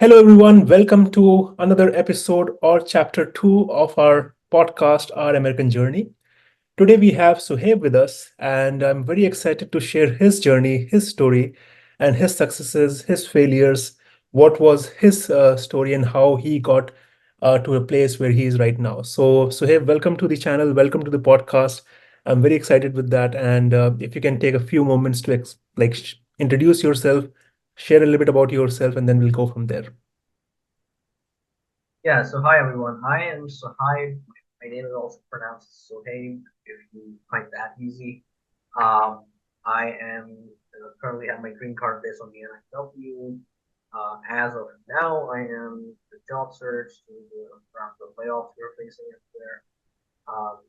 Hello, everyone. Welcome to another episode or chapter two of our podcast, Our American Journey. Today, we have Suhaib with us, and I'm very excited to share his journey, his story, and his successes, his failures, what was his story, and how he got to a place where he is right now. So, Suhaib, welcome to the channel, welcome to the podcast. I'm very excited with that. And if you can take a few moments to introduce yourself, share a little bit about yourself, and then we'll go from there. Yeah, so hi everyone. I am Suhaib. My name is also pronounced Suhaib if you find that easy. Um, I am currently have my green card based on the NIW. As of now, I am the job search to around the layoffs we're facing up there.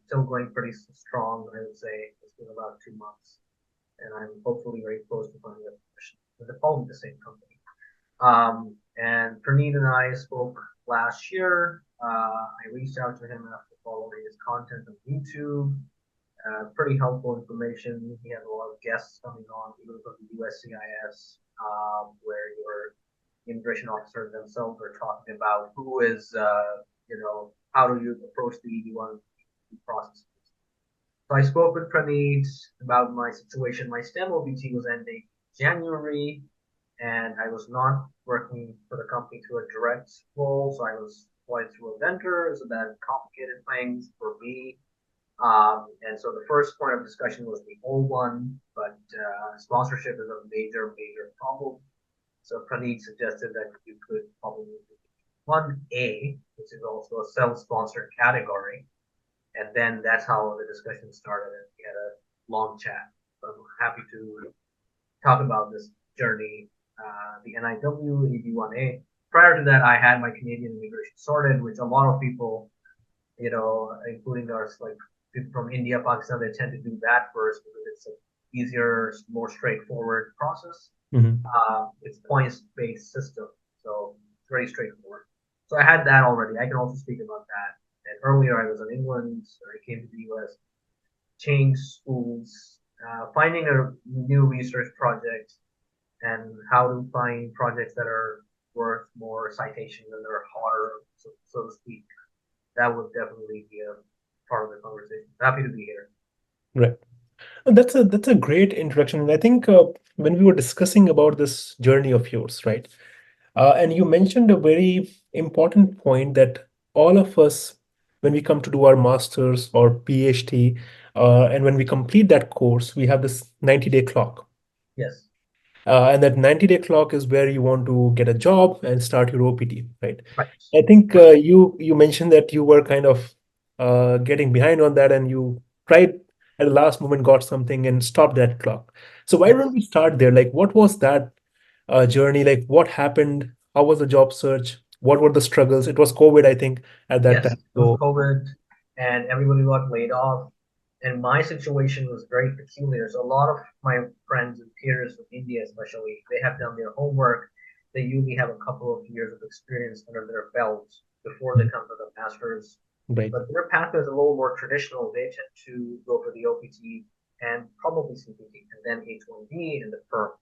Still going pretty strong, I would say. It's been about 2 months, and I'm hopefully very close to finding a position with the following the same company. And Praneeth and I spoke last year. I reached out to him after following his content on YouTube. Pretty helpful information. He had a lot of guests coming on, even from the USCIS, where your immigration officers themselves are talking about who is, how do you approach the EB-1 process. So I spoke with Praneeth about my situation. My STEM OBT was ending January, and I was not working for the company through a direct role, so I was employed through a vendor, so that complicated things for me. And so the first point of discussion was the old one, but sponsorship is a major problem. So Praneeth suggested that you could probably do 1A, which is also a self-sponsored category. And then that's how the discussion started, and we had a long chat. So I'm happy to talk about this journey, the NIW, EB-1A. Prior to that, I had my Canadian immigration sorted, which a lot of people, including our like people from India, Pakistan, they tend to do that first because it's an easier, more straightforward process. Mhm. It's points-based system, so it's very straightforward. So I had that already. I can also speak about that. And earlier, I was in England. So I came to the US, changed schools, finding a new research project, and how to find projects that are worth more citations and they're hotter, so to speak. That would definitely be a part of the conversation. Happy to be here. Right. That's a great introduction. And I think when we were discussing about this journey of yours, right? And you mentioned a very important point that all of us, when we come to do our master's or PhD, and when we complete that course, we have this 90-day clock. Yes. And that 90-day clock is where you want to get a job and start your OPT, right? Right. I think Right. you mentioned that you were kind of getting behind on that and you tried at the last moment, got something and stopped that clock. So why don't Yes. we start there? Like, what was that journey? Like, what happened? How was the job search? What were the struggles? It was COVID, I think, at that Yes. time. It was So, COVID, and everybody got laid off. And my situation was very peculiar. So a lot of my friends and peers from India, especially, they have done their homework. They usually have a couple of years of experience under their belts before they come to the masters. right. But their pathway is a little more traditional. They tend to go for the OPT and probably CPT and then H1B and the firm.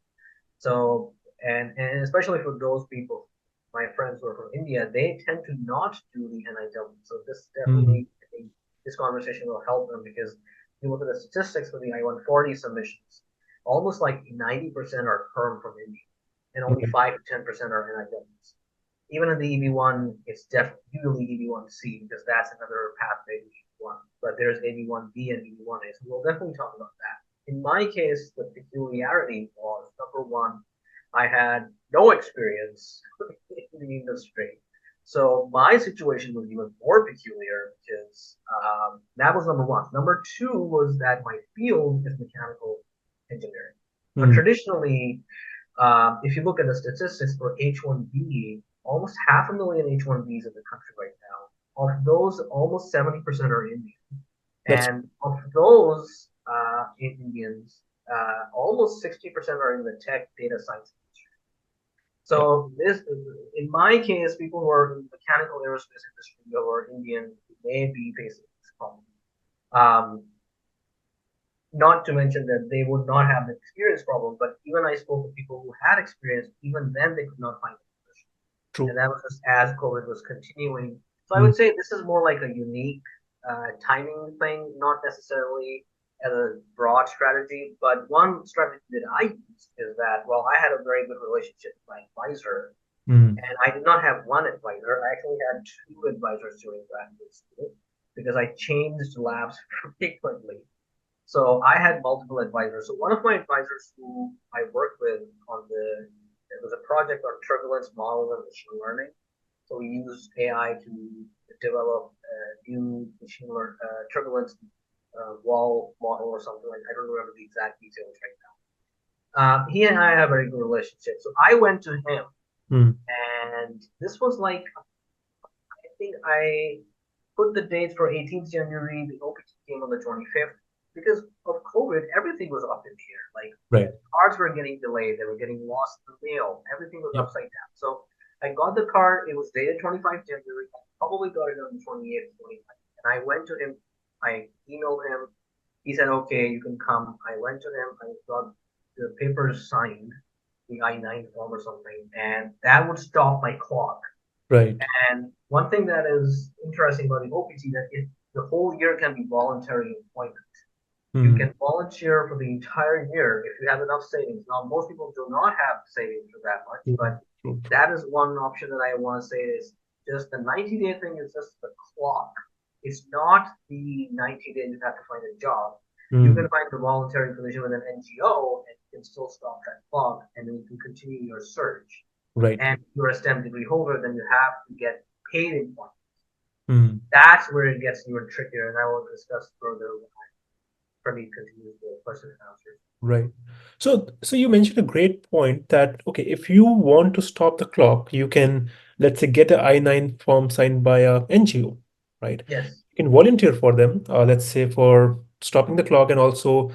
So, and especially for those people, my friends who are from India, they tend to not do the NIW. So this Mhm. definitely, I think, this conversation will help them because if you look at the statistics for the I-140 submissions, almost like 90% are perm from India, and only Right. 5 to 10% are NIWs. Even in the EB-1, it's definitely usually EB-1C because that's another pathway to EB-1. But there's EB-1B and EB-1A, so we'll definitely talk about that. In my case, the peculiarity was number one, I had no experience in the industry. So my situation was even more peculiar because that was number one. Number two was that my field is mechanical engineering. Now, Mhm. traditionally, if you look at the statistics for H1B, almost 500,000 H1Bs in the country right now. Of those, almost 70% are Indian. That's And of those Indians, almost 60% are in the tech data science industry. yeah. So this, in my case, people who are in the mechanical aerospace industry who are Indian may be facing this problem. Um, Not to mention that they would not have the experience problem, but even I spoke with people who had experience, even then they could not find a position. and True. that was just as COVID was continuing. So I Mm, would say this is more like a unique timing thing, not necessarily as a broad strategy. But one strategy that I used is that, well, I had a very good relationship with my advisor, mm, and I did not have one advisor. I actually had two advisors during graduate school because I changed labs frequently. So I had multiple advisors. So one of my advisors who I worked with it was a project on turbulence model and machine learning. So we used AI to develop a new turbulence wall model or something like. I don't remember the exact details right now. He and I have a very good relationship. So I went to him, mm, and this was like, I think I put the dates for 18th January. The OPT came on the 25th. Because of COVID, everything was up in the air. Like right. cards were getting delayed, they were getting lost in the mail. Everything was Yep. upside down. So I got the card. It was dated 25th January. I probably got it on the 28th, 29th. And I went to him. I emailed him. He said, "Okay, you can come." I went to him. I got the papers signed, the I-9 form or something, and that would stop my clock. Right. And one thing that is interesting about the OPT that the whole year can be voluntary employment. You Mm, can volunteer for the entire year if you have enough savings. Now, most people do not have savings for that much, mm, but true, true. that is one option that I want to say is just the 90-day thing is just the clock. It's not the 90 days you have to find a job. You can Mm, find the voluntary position with an NGO and you can still stop that clock and then you can continue your search. right. And if you're a STEM degree holder, then you have to get paid in points. Mm. That's where it gets even trickier, and I will discuss further when Praneeth continues the question and answers. Right. So you mentioned a great point that, okay, if you want to stop the clock, you can, let's say, get a I-9 form signed by a NGO, right? Yes, You can volunteer for them, let's say for stopping the clock, and also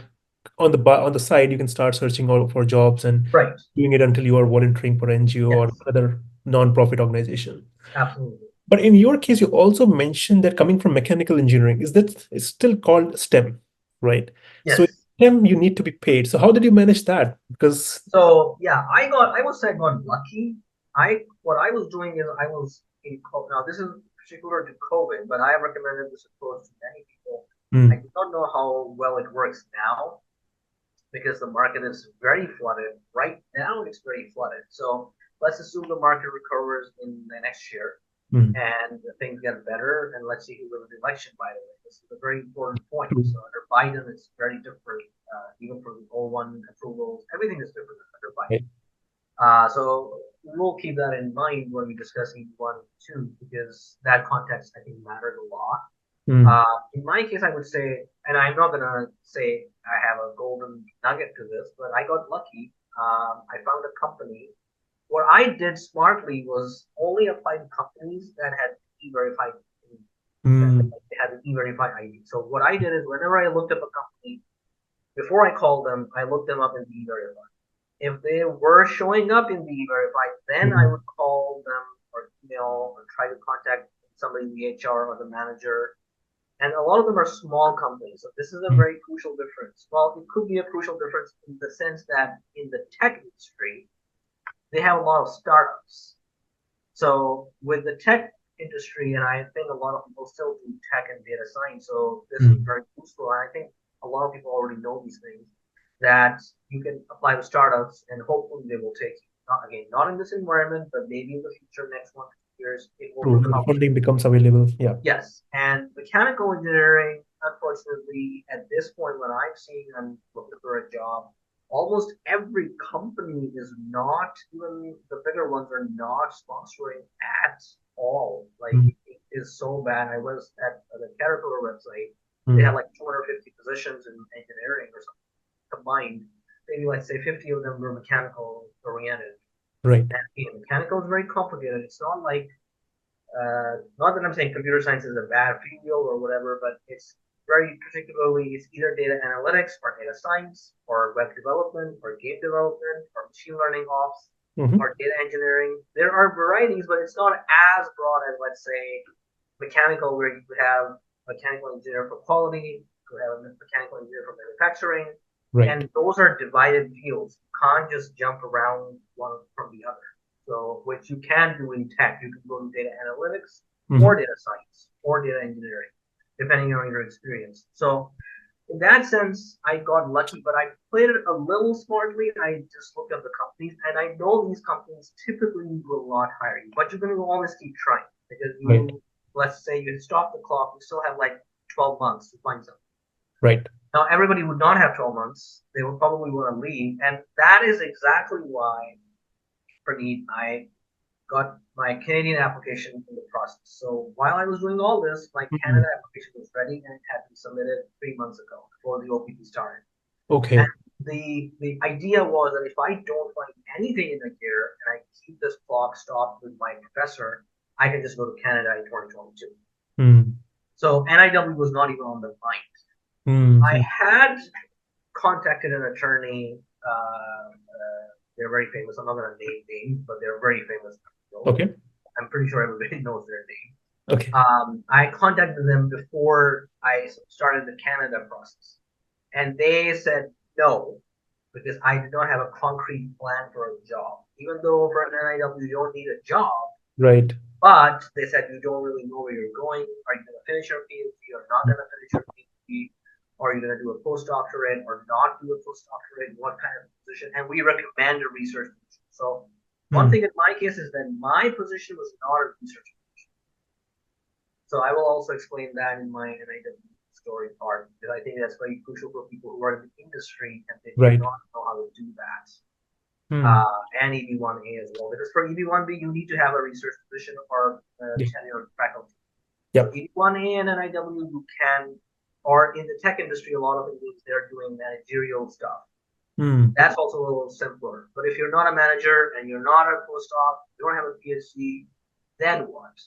on the side, you can start searching out for jobs and right. doing it until you are volunteering for NGO or Yes, other non-profit organization. absolutely. But in your case, you also mentioned that coming from mechanical engineering, is that it's still called STEM, right? So in Yes. STEM, you need to be paid. So how did you manage that? Because So yeah, I would say I got lucky. What I was doing is I was in now this is particular to COVID, but I have recommended this approach to many people. I mm, do not know how well it works now because the market is very flooded. Right now it's very flooded. So let's assume the market recovers in the next year mm, and things get better. And let's see who wins the election, by the way. This is a very important point. true. So under Biden, it's very different, even for the O1 approvals. Everything is different under Biden. Right. So we'll keep that in mind when we discuss EB-1 and 2, because that context, I think, matters a lot. Mm, In my case, I would say, and I'm not going to say I have a golden nugget to this, but I got lucky. I found a company. What I did smartly was only apply to companies that had e-verified, that mm, they had an e-verified ID. So what I did is whenever I looked up a company, before I called them, I looked them up in the e-verified. If they were showing up in the e-verified, then I mm, would call them or email or try to contact somebody in the HR or the manager. And a lot of them are small companies. So this is a mm, very crucial difference. Well, it could be a crucial difference in the sense that in the tech industry, they have a lot of startups. So with the tech industry, and I think a lot of people still do tech and data science, so this is mm, very useful. And I think a lot of people already know these things that you can apply to startups and hopefully they will take you. Not again, not in this environment, but maybe in the future, next 1 2 years, it will true. The recover. funding becomes available. Yeah. Yes, and mechanical engineering, unfortunately, at this point, when I'm seeing I'm looking for a job, almost every company is not, even the bigger ones are not sponsoring at all. Like Mm, it is so bad. I was at the Caterpillar website. They have mm, like 250 positions in engineering or something combined. Maybe let's say 50 of them were mechanical oriented. right. And again, mechanical is very complicated. It's not like not that I'm saying computer science is a bad field or whatever, but it's very particularly it's either data analytics or data science or web development or game development or machine learning ops Hmm. or data engineering. There are varieties, but it's not as broad as let's say mechanical, where you could have mechanical engineer for quality, you could have a mechanical engineer for manufacturing, Right. and those are divided fields. You can't just jump around one from the other. So, which you can do in tech. You can go to data analytics or Hmm. data science or data engineering, depending on your experience. So, in that sense, I got lucky, but I played it a little smartly. I just looked at the companies, and I know these companies typically will not hire you, but you're going to always keep trying because Right. let's say you stop the clock, you still have like 12 months to find something. Right. Now, everybody would not have 12 months. They would probably want to leave. And that is exactly why, Praneet, I got my Canadian application in the process. So while I was doing all this, my Canada Mhm. application was ready and it had been submitted 3 months ago before the OPT started. And Okay. the idea was that if I don't find anything in a year and I keep this clock stopped with my professor, I can just go to Canada in 2022. Hmm. So NIW was not even on the mind. I Hmm. had contacted an attorney. They're very famous. I'm not going to name names, but they're very famous. Okay. I'm pretty sure everybody knows their name. Okay. I contacted them before I started the Canada process, and they said no because I did not have a concrete plan for a job. Even though for an NIW you don't need a job, Right. but they said you don't really know where you're going. Are you going to finish your PhD or not going to finish your PhD? Are you going to do a postdoctorate or not do a postdoctorate? What kind of position? And we recommend a research position. So one Hmm. thing in my case is that my position was not a research position. So I will also explain that in my NIW story part because I think that's very crucial for people who are in the industry and they do Right. not know how to do that. Hmm. And EB-1A as well. Because for EB-1B, you need to have a research position or Yeah. tenure faculty. So Yep. EB-1A and NIW, you can, or in the tech industry, a lot of it means they're doing managerial stuff. Hmm. That's also a little simpler. But if you're not a manager and you're not a postdoc, you don't have a PhD, then what?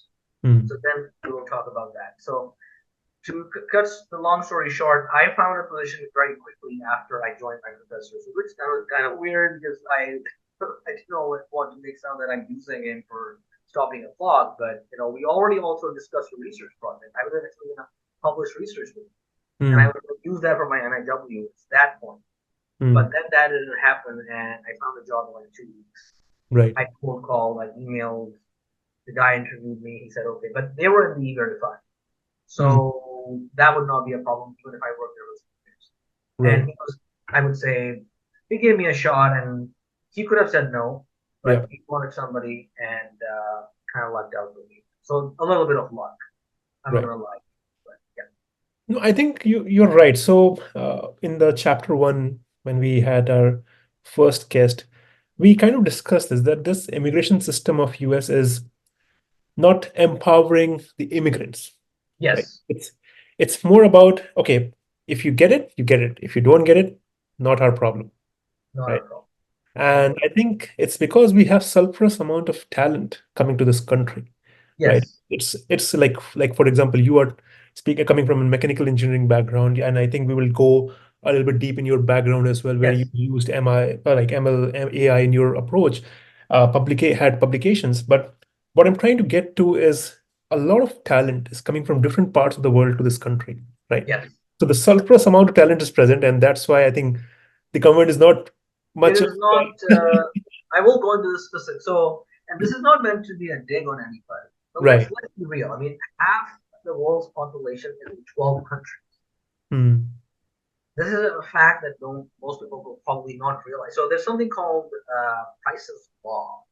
Hmm. So then we will talk about that. So to cut the long story short, I found a position very quickly after I joined my professor, so which that was kind of weird because I didn't want to make sound that I'm using him for stopping a clock, but we already also discussed a research project. I was actually going to publish research with him, and I Hmm. was going to use that for my NIW at that point. But Hmm. then that didn't happen, and I found a job in like 2 weeks. Right. I cold called, I emailed, the guy interviewed me. He said okay, but they were in the E-Verify. Hmm. So that would not be a problem even if I worked there with years. And Right. he was, I would say, he gave me a shot, and he could have said no, but Yeah. he wanted somebody and kind of lucked out with me. So a little bit of luck. I'm not Right. gonna lie, but yeah. No, I think you're right. So in the chapter one, when we had our first guest, we kind of discussed this that this immigration system of US is not empowering the immigrants, right? Yes, It's more about, okay, if you get it, you get it. If you don't get it, not our problem, not a right? problem. And Totally. I think it's because we have surplus amount of talent coming to this country, right? Yes, It's like for example, you are speaking coming from a mechanical engineering background, and I think we will go a little bit deep in your background as well, where you yes, used MI like ML AI in your approach, had publications. But what I'm trying to get to is a lot of talent is coming from different parts of the world to this country, right? yes. So the surplus amount of talent is present, and that's why I think the government is not It much of is not. I will go into the specifics. So, and this is not meant to be a dig on anybody, but let's right. be real. I mean, half the world's population is in 12 countries. Hmm. This is a fact that most people will probably not realize. So there's something called Price's law.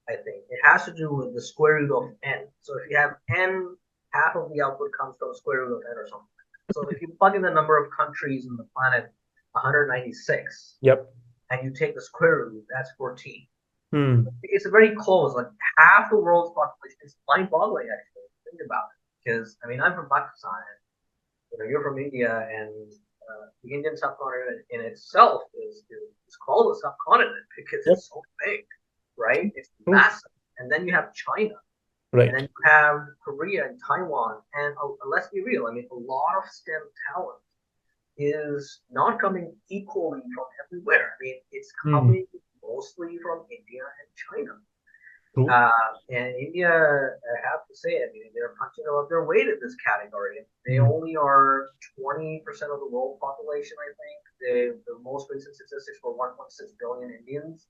I think it has to do with the square root of n. So if you have n, half of the output comes from the square root of n or something. So if you plug in the number of countries on the planet, 196, Yep. and you take the square root, that's 14. Hmm. It's very close. Like half the world's population. It's mind-boggling actually. Think about it. Because I mean, I'm from Pakistan, and you're from India, and the Indian subcontinent in itself is called a subcontinent because Yep. it's so big, right? It's True. massive. And then you have China, and Right. then you have Korea and Taiwan. And let's be real. I mean, a lot of STEM talent is not coming equally from everywhere. I mean, it's Hmm. coming mostly from India and China. True. And India, I have to say, I mean, they're punching above their weight in this category. They Hmm. only are 20% of the world population, I think. The most recent statistics were 1.6 billion Indians.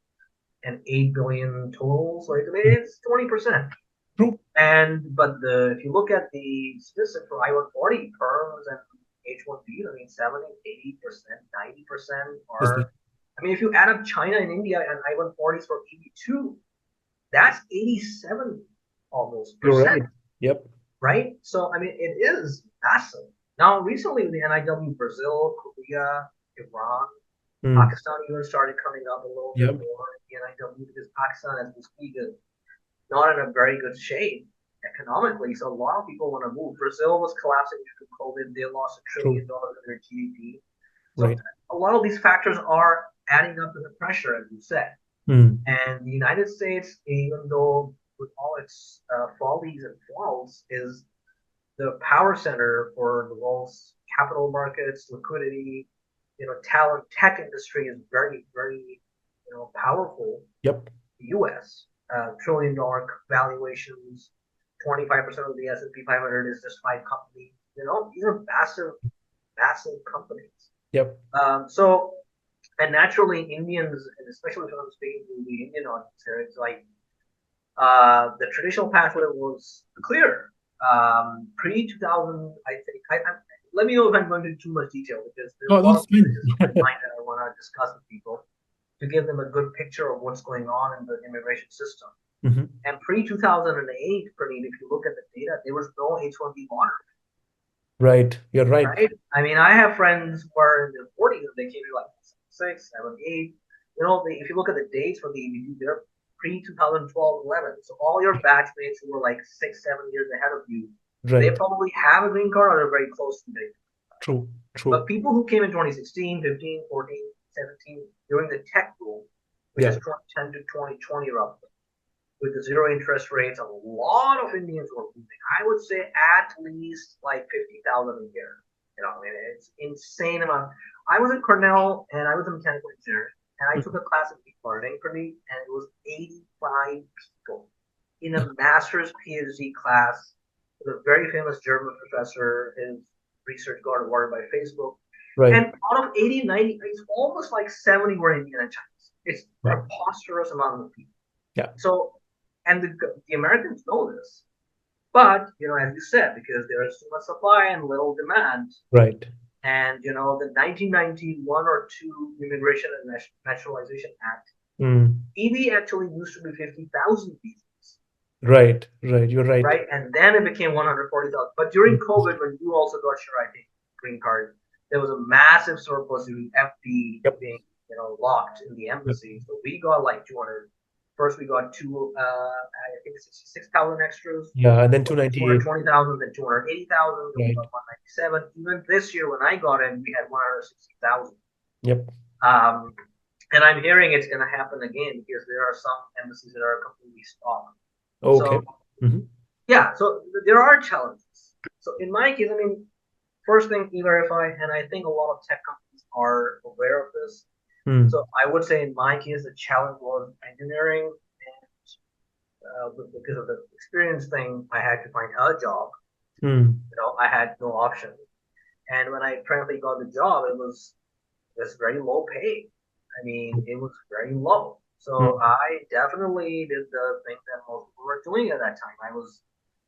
and 8 billion total. So it's 20%. True. But if you look at the statistics for I-140 perms and H-1Bs, I mean 70, 80%, 90% Is if you add up China and India and I-140s for EB-2, that's 87 almost You're percent, right. Yep. right? So it is massive. Now recently with the NIW, Brazil, Korea, Iran, Pakistan even started coming up a little bit Yep. more in the NIW because Pakistan, as we speak, is not in a very good shape economically. So a lot of people want to move. Brazil was collapsing due to COVID. They lost $1 trillion True. of their GDP. So Right. a lot of these factors are adding up to the pressure, as you said. Mm. And the United States, even though with all its follies and faults, is the power center for the world's capital markets, liquidity, talent. Tech industry is very, very, powerful. Yep. The U.S. $1 trillion valuations, 25% of the S&P 500 is just 5 companies. These are massive, massive companies. Yep. And naturally, Indians, and especially when I'm speaking to the Indian audience here, it's like the traditional pathway was clear. Pre-2000, I think. Let me know if I'm going into too much detail because there's a lot of things on my mind that I want to discuss with people to give them a good picture of what's going on in the immigration system. Mm-hmm. And pre-2008, Praneet, if you look at the data, there was no H-1B water. Right. You're right. Right? I have friends who are in their 40s and they came here like 6, 7, 8. If you look at the dates for the EB-2, they're pre-2012, 11. So all your batchmates who were like 6, 7 years ahead of you, they probably have a green card or are very close to it. True. But people who came in 2016, 15, 14, 17, during the tech boom, which is 2010 to 2020 roughly, with the zero interest rates, a lot of Indians were moving. I would say at least like 50,000 a year. It's insane amount. I was at Cornell and I was a mechanical engineer, and I took a class in deep learning for me, and it was 85 people in a master's PhD class with a very famous German professor. His research got awarded by Facebook. Right. And out of 80, 90, it's almost like 70 were Indian and Chinese. It's a preposterous amount of people. Yeah. So, and the Americans know this. But, as you said, because there is too much supply and little demand. Right. And, the 1991 or 2 Immigration and Naturalization Act, EB actually used to be 50,000 visas. Right. You're right. Right. And then it became 140,000. But during COVID, when you also got your, I think, green card, there was a massive surplus due to FD being, locked in the embassy. So we got like 200. First, we got I think 66,000 extras. Yeah, and then 298. 220,000, then 280,000, then we got 197. Even this year, when I got in, we had 160,000. Yep. And I'm hearing it's going to happen again because there are some embassies that are completely stopped. Okay. So, yeah, so there are challenges. So in my case, first thing, E-Verify, and I think a lot of tech companies are aware of this. So I would say in my case, the challenge was engineering, and because of the experience thing, I had to find a job. I had no option. And when I frankly got the job, it was very low pay. It was very low. So I definitely did the thing that most people were doing at that time.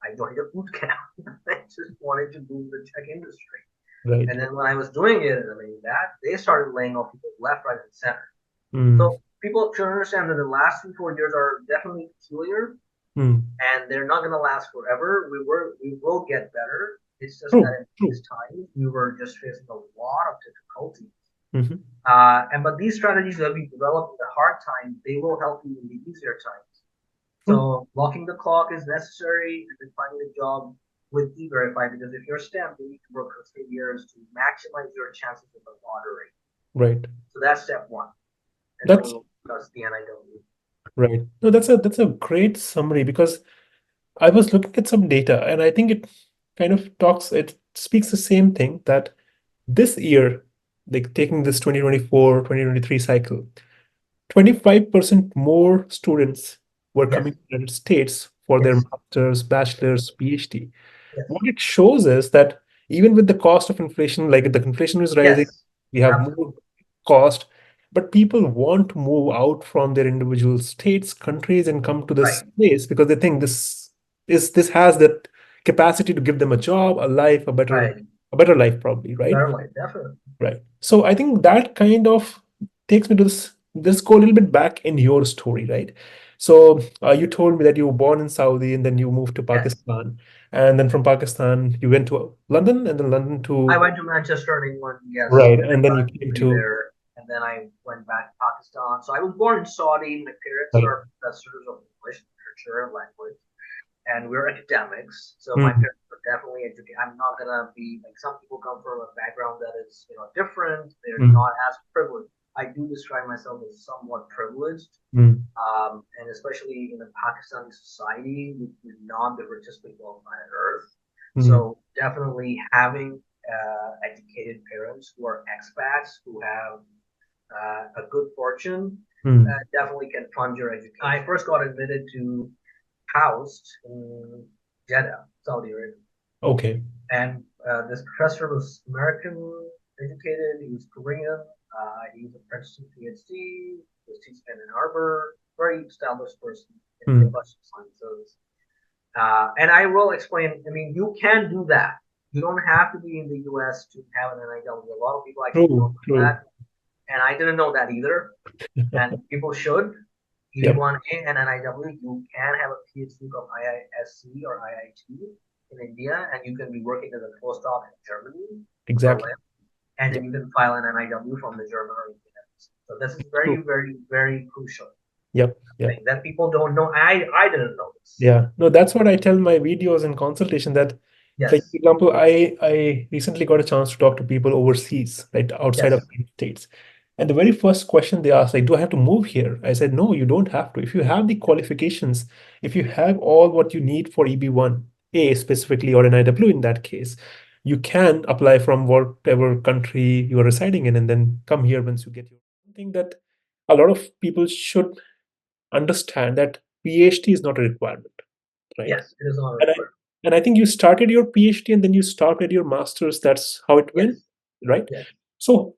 I joined a boot camp. I just wanted to do the tech industry. Right. And then when I was doing it, they started laying off people left, right, and center. So people should understand that the last 3-4 years are definitely peculiar, and they're not going to last forever. We will get better. It's just that in these times we were just facing a lot of difficulties. But these strategies that we developed in the hard times, they will help you in the easier times. So blocking the clock is necessary, and then finding a job with E-Verify, because if you're STEM, you need to work for 3 years to maximize your chances of the lottery. Right. So that's step one. And that's the NIW. Right. No, that's a great summary, because I was looking at some data and I think it kind of it speaks the same thing, that this year, like taking this 2024, 2023 cycle, 25% more students were coming to the United States for their master's, bachelor's, PhD. What it shows is that even with the cost of inflation, like the inflation is rising, we have more cost, but people want to move out from their individual states, countries, and come to this Right, place because they think this has that capacity to give them a job, a life, right. a better life, probably, right? Better life, definitely. Right. So I think that kind of takes me to this go a little bit back in your story, right? So you told me that you were born in Saudi and then you moved to Yes. Pakistan, and then from Pakistan you went to London, and then London I to went to Manchester in England, yes, right, and I and then got you a came degree to there, and then I went back to Pakistan. So I was born in Saudi. My parents right. are professors of English literature and language, and we're academics. So my Mm, parents were definitely educated. I'm not gonna be like some people come from a background that is different. They're mm, not as privileged. I do describe myself as somewhat privileged, mm, and especially in the Pakistani society, we're not the richest people on planet Earth. mm, So definitely having educated parents who are expats who have a good fortune mm. definitely can fund your education. I first got admitted to housed in Jeddah, Saudi Arabia, Okay. and this professor was American educated. He was Korean. He was a Princeton PhD. He was teaching in Ann Arbor. Very established person in the Mm. industrial sciences. And I will explain. I mean, you can do that. You don't have to be in the U.S. to have an NIW. A lot of people actually don't True, know true. that, and I didn't know that either. And people should. Yep, EB-1 and NIW, you can have a PhD from IISC or IIT in India, and you can be working as a postdoc in Germany, exactly. Berlin, and then Yep, you can file an NIW from the German or Indian embassy. So this is true. very, very, very crucial Yep, yep. thing that people don't know. I didn't know this. Yeah, no, that's what I tell my videos and consultation that, like, for Yes, example, I recently got a chance to talk to people overseas, right, outside of yes, the United States. And the very first question they asked, like, do I have to move here? I said, no, you don't have to. If you have the qualifications, if you have all what you need for EB-1, A specifically, or NIW in that case, you can apply from whatever country you are residing in and then come here once you get your. I think that a lot of people should understand that PhD is not a requirement, right? yes. It is not And I required. and I think you started your PhD and then you started your master's. That's how it went, Yes, right? yes. So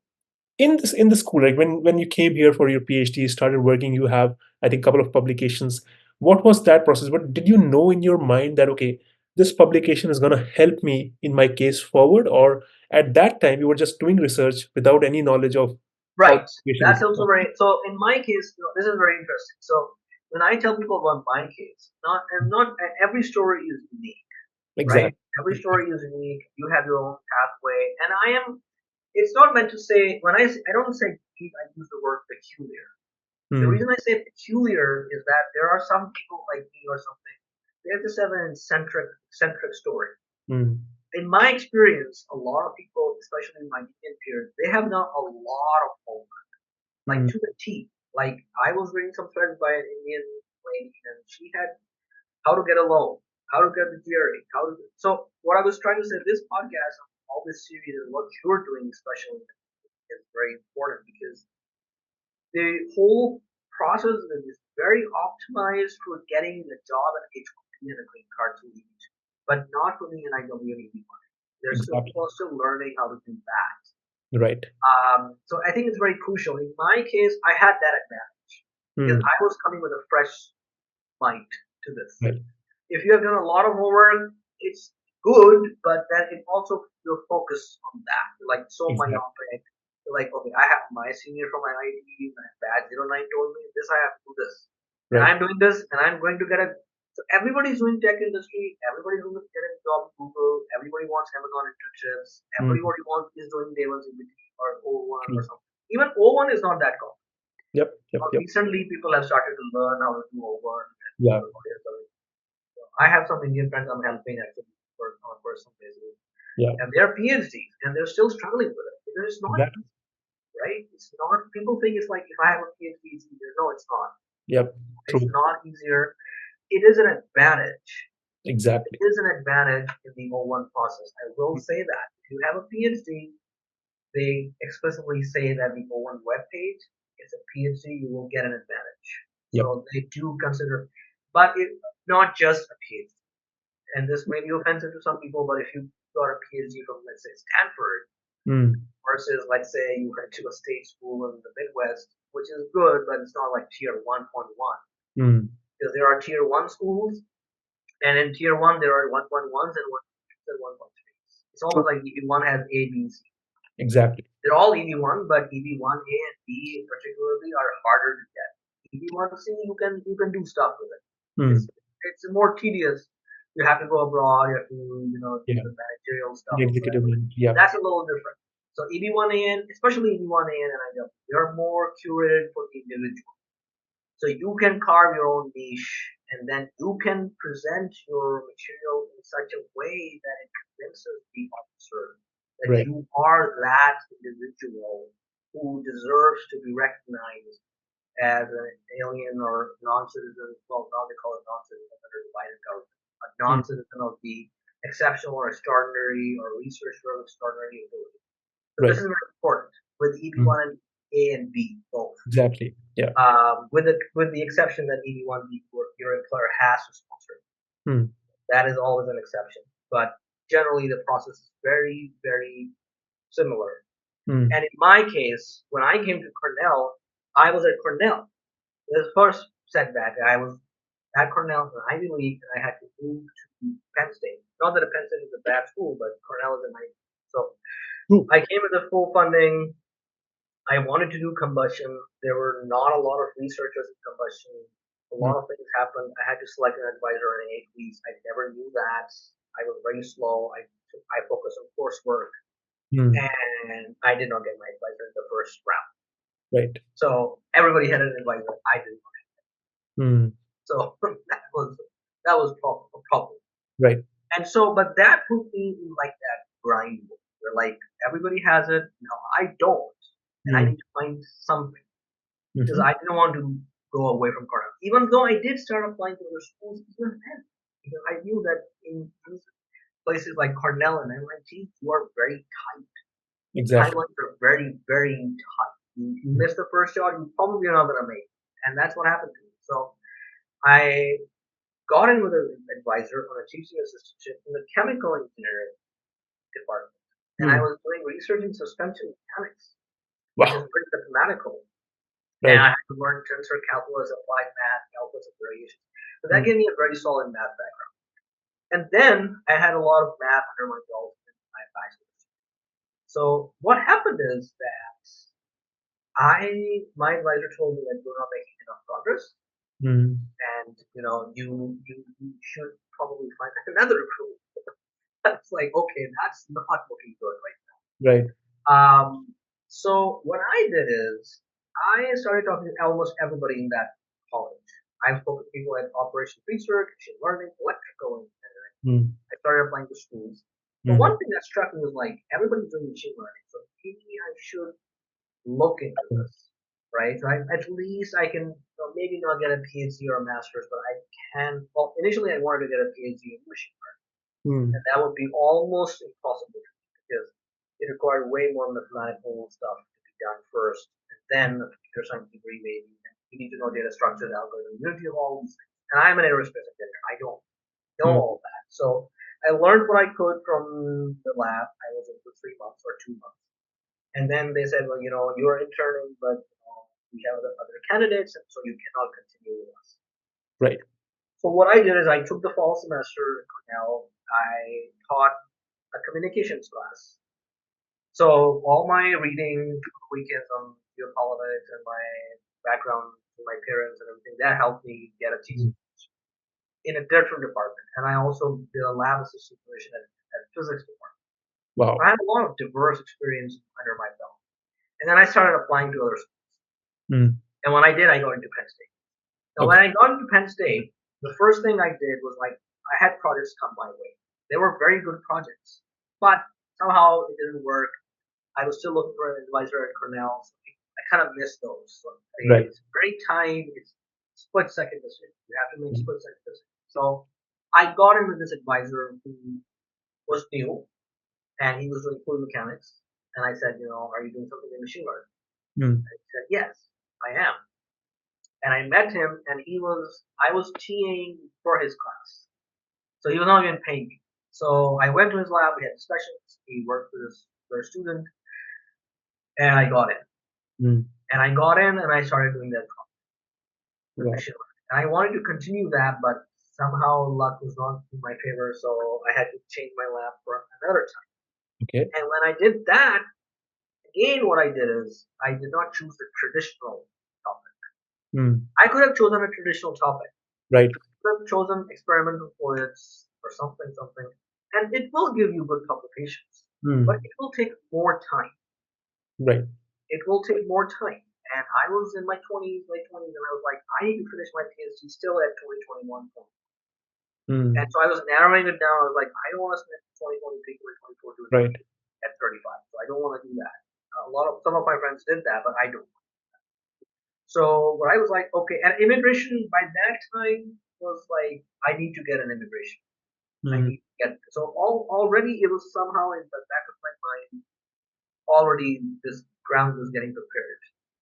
in the school, like when you came here for your PhD, started working, you have I think couple of publications. What was that process? What did you know in your mind that okay, this publication is going to help me in my case forward, or at that time you were just doing research without any knowledge of how Right. publication That's is also done? very. So in my case, this is very interesting. So when I tell people about my case, not every story is unique, right? Exactly. Every story is unique. You have your own pathway, and I am. It's not meant to say when I don't say unique. I use the word peculiar. The Hmm. reason I say peculiar is that there are some people like me or something. They just have an eccentric story. Hmm. In my experience, a lot of people, especially in my Indian peers, they have done a lot of homework, like Hmm. to the T. Like I was reading some threads by an Indian lady, and she had how to get a loan, how to get the GRE, how to. So what I was trying to say, this podcast, all this series, and what you're doing, especially, is very important because the whole process is very optimized for getting the job at H1B and a green card to EB2, but not for the NIW and EB1. People Exactly. are still learning how to do that. Right. So I think it's very crucial. In my case, I had that advantage because Hmm. I was coming with a fresh mind to this. Right. If you have done a lot of homework, it's good, but then it also your focus on that. Like so my Exactly. young friend, like okay, I have my senior from my ID, my badge 09 told me this I have to do this, and Right. I'm doing this, and I'm going to get a. So everybody's doing tech industry. Everybody's going to get a job at Google. Everybody wants Amazon internships. Hmm. Everybody wants is doing day one CBT or O1 or True. something. Even O1 is not that common. Yep. Yep. Yep. Recently, people have started to learn how to do O1 and Yeah. I have some Indian friends I'm helping actually on a personal basis, Yeah. and they're PhDs and they're still struggling with it because it's not Exactly. easy, right? It's not. People think it's like if I have a PhD, it's easier. No, it's not. Yep. It's True. not easier. It is an advantage. It Exactly. is an advantage in the O1 process. I will say that if you have a PhD, they explicitly say that the O1 webpage is a PhD, you will get an advantage. Yep. So they do consider, but it not just a PhD. And this may be offensive to some people, but if you got a PhD from, let's say, Stanford Hmm. versus, let's say, you went to a state school in the Midwest, which is good, but it's not like tier 1.1. Mm. Because there are tier 1 schools, and in tier 1, there are 1.1s and 1.3s. It's almost like EB-1 has A, B, C. Exactly. They're all EB-1, but EB-1 A and B particularly are harder to get. EB-1C, you can do stuff with it. Mm. It's more tedious. You have to go abroad. You have to do Yeah. the managerial stuff. The executive one. Yeah. That's a little different. So EB-1AN, especially EB-1AN and NIW, they're more curated for the individual. So you can carve your own niche, and then you can present your material in such a way that it convinces the officer that Right. you are that individual who deserves to be recognized as an alien or non-citizen. Well, now they call it non-citizen under the Biden government. A non-citizen of the exceptional or extraordinary or researcher of extraordinary ability. So Right. this is very important with EB-1 and A and B both. Exactly. Yeah. With the exception that EB-1 B your employer has to sponsor. That is always an exception, but generally the process is very, very similar. And in my case, when I came to Cornell, I was at Cornell. The first setback, I was at Cornell, an Ivy League, and I had to move to Penn State. Not that Penn State is a bad school, but Cornell is a nice. So I came with the full funding. I wanted to do combustion. There were not a lot of researchers in combustion. A lot of things happened. I had to select an advisor in 8 weeks. I never knew that. I was very slow. I focused on coursework, and I did not get my advisor in the first round. Right. So everybody had an advisor. I did not have it. So that was a problem. Right. And so, but that put me in like that grind where like everybody has it. No, I don't. And I need to find something because I didn't want to go away from Cornell. Even though I did start applying to other schools even then, because I knew that in places like Cornell and MIT, you are very tight. Exactly. Timelines are very, very tight. You miss the first job, you probably are not going to make it. And that's what happened to me. So I got in with an advisor on a teaching assistantship in the chemical engineering department. And I was doing research in suspension mechanics. Which is pretty mathematical. Right. And I had to learn tensor calculus, applied math, calculus of variations. So that gave me a very solid math background. And then I had a lot of math under my belt in my bachelor's. So what happened is that my advisor told me that you're not making enough progress. And you should probably find another recruit. That's like, okay, that's not looking good right now. Right. So what I did is I started talking to almost everybody in that college. I spoke to people at operations research, machine learning, electrical engineering. I started applying to schools. But one thing that struck me was like everybody's doing machine learning, so maybe I should look into this, right? So at least I can maybe not get a PhD or a master's, but I can. Well, initially I wanted to get a PhD in machine learning, and that would be almost impossible because it required way more mathematical stuff to be done first, and then a computer science degree maybe. You need to know data structures, algorithms, you need to know all these things. And I'm an aerospace engineer. I don't know all that. So I learned what I could from the lab. I was in for 3 months or 2 months. And then they said, well, you're interning, but we have other candidates, and so you cannot continue with us. Right. So what I did is I took the fall semester at Cornell. I taught a communications class. So all my reading weekends on geopolitics and my background with my parents and everything, that helped me get a teaching in a different department. And I also did a lab assistant position at physics department. Wow. So I had a lot of diverse experience under my belt. And then I started applying to other schools. And when I did, I got into Penn State. Now, when I got into Penn State, the first thing I did was like, I had projects come my way. They were very good projects, but somehow it didn't work. I was still looking for an advisor at Cornell. So I kind of missed those. So it's very tight. It's split second decision. You have to make split second decision. So I got in with this advisor who was new, and he was doing fluid mechanics. And I said, are you doing something in machine learning? And he said, yes, I am. And I met him, and I was TAing for his class. So he was not even paying me. So I went to his lab. We had discussions. He worked with a student. and I got in. Mm. And I got in and I started doing that with Wow. machine learning. And I wanted to continue that, but somehow luck was not in my favor, so I had to change my lab for another time. Okay. And when I did that, again, what I did is I did not choose the traditional topic. Mm. I could have chosen a traditional topic. Right. I could have chosen experimental fluids or something, and it will give you good publications, but Mm. it will take more time. Right. It will take more time. And I was in my 20s, late 20s, and I was like, I need to finish my PhD still at 2021. And Mm. so I was narrowing it down. I was like, I don't want to spend 2023, 2024 doing Right. at 35. So I don't want to do that. Some of my friends did that, but I don't. So what I was like, okay, and immigration by that time was like, I need to get an immigration. I Mm. need to get so already it was somehow in the back of my mind. Already this ground was getting prepared.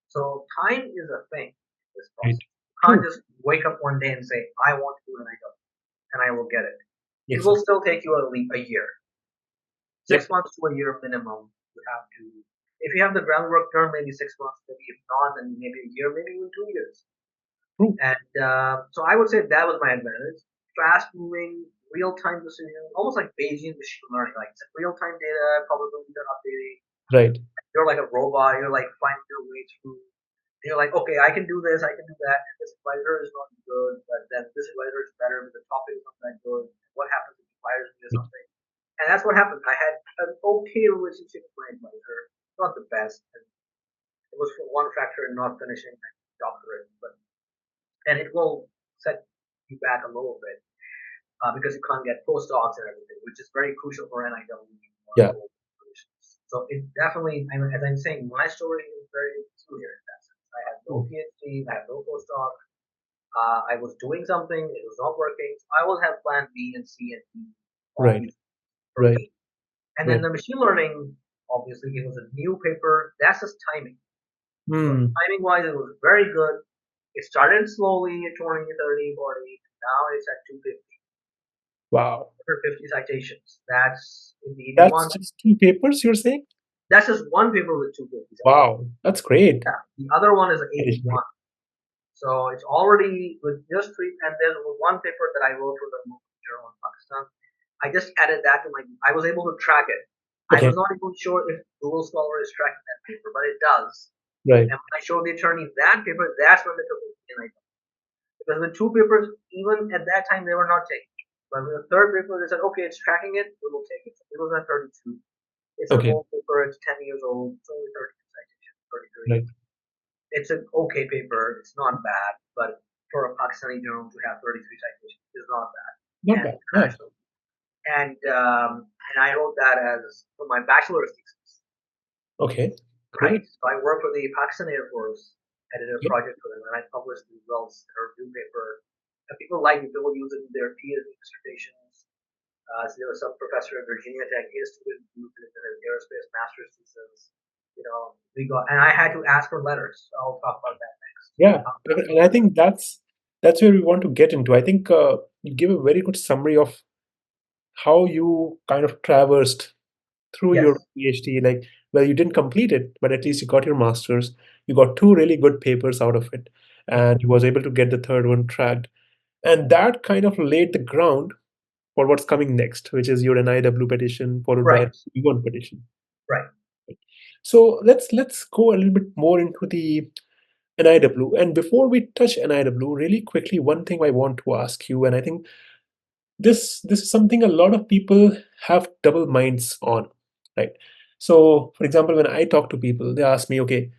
So time is a thing in this Right. process. You can't True. just wake up one day and say, I want to do an item and I will get it. It will Exactly. still take you a year. Yep. 6 months to a year minimum. You have to, if you have the groundwork done, maybe 6 months, maybe if not, then maybe a year, maybe even 2 years. True. And so I would say that was my advantage. Fast moving, real time decision, almost like Bayesian machine learning, like real time data, probability are updating. Right. You're like a robot. You're like finding your way through. You're like, okay, I can do this, I can do that. This advisor is not good, but then this advisor is better, but the topic is not that good. What happens if he fires me or Right. something? And that's what happened. I had an okay relationship with my advisor, not the best. And it was for one factor in not finishing my doctorate, but and it will set you back a little bit because you can't get postdocs and everything, which is very crucial for Yeah. NIW. So it definitely, I mean, as I'm saying, my story is very peculiar in that sense. I had no Mm. PhD, I had no postdoc. I was doing something, it was not working. So I always have plan B and C and D, Right. obviously, for Right. me. And then Right. the machine learning, obviously, it was a new paper. That's just timing. So Mm. timing wise, it was very good. It started slowly at 20, 30, 40. Now it's at 250. Wow. 250 citations. That's in the That's EB-1. just two papers you're saying? That's just one paper with 250 citations. Wow. That's great. Yeah. The other one is That is great. EB-1. So it's already with just three, and there's one paper that I wrote for the Journal in Pakistan. I just added that to my, I was able to track it. I Okay. was not even sure if Google Scholar is tracking that paper, but it does. Right. And when I showed the attorney that paper, that's when they took it in. Because the two papers, even at that time, they were not taken. But with the third paper, they said, okay, it's tracking it, we will take it. It was at 32. It's an Okay. old paper, it's 10 years old, it's only 30 citations, 33. Right. It's an okay paper, it's not bad, but for a Pakistani journal to have 33 citations is not bad. Not And bad. Yeah. international. And I wrote that as for my bachelor's thesis, Okay. right? Great. So I worked for the Pakistan Air Force, I did a Okay. project for them, and I published the results in a review paper. And people like it, people use it in their PhD dissertations. So there was some professor at Virginia Tech, his student used it in his aerospace master's thesis. We got, and I had to ask for letters. So I'll talk about that next. Yeah. Ask for And I letters. think that's where we want to get into. I think you give a very good summary of how you kind of traversed through your Yes, PhD, like, well, you didn't complete it, but at least you got your master's. You got two really good papers out of it, and you was able to get the third one tracked. And that kind of laid the ground for what's coming next, which is your NIW petition followed by right, an EB-1 petition. right. So let's go a little bit more into the NIW. And before we touch NIW, really quickly, one thing I want to ask you, and I think this is something a lot of people have double minds on, right? So, for example, when I talk to people, they ask me, okay,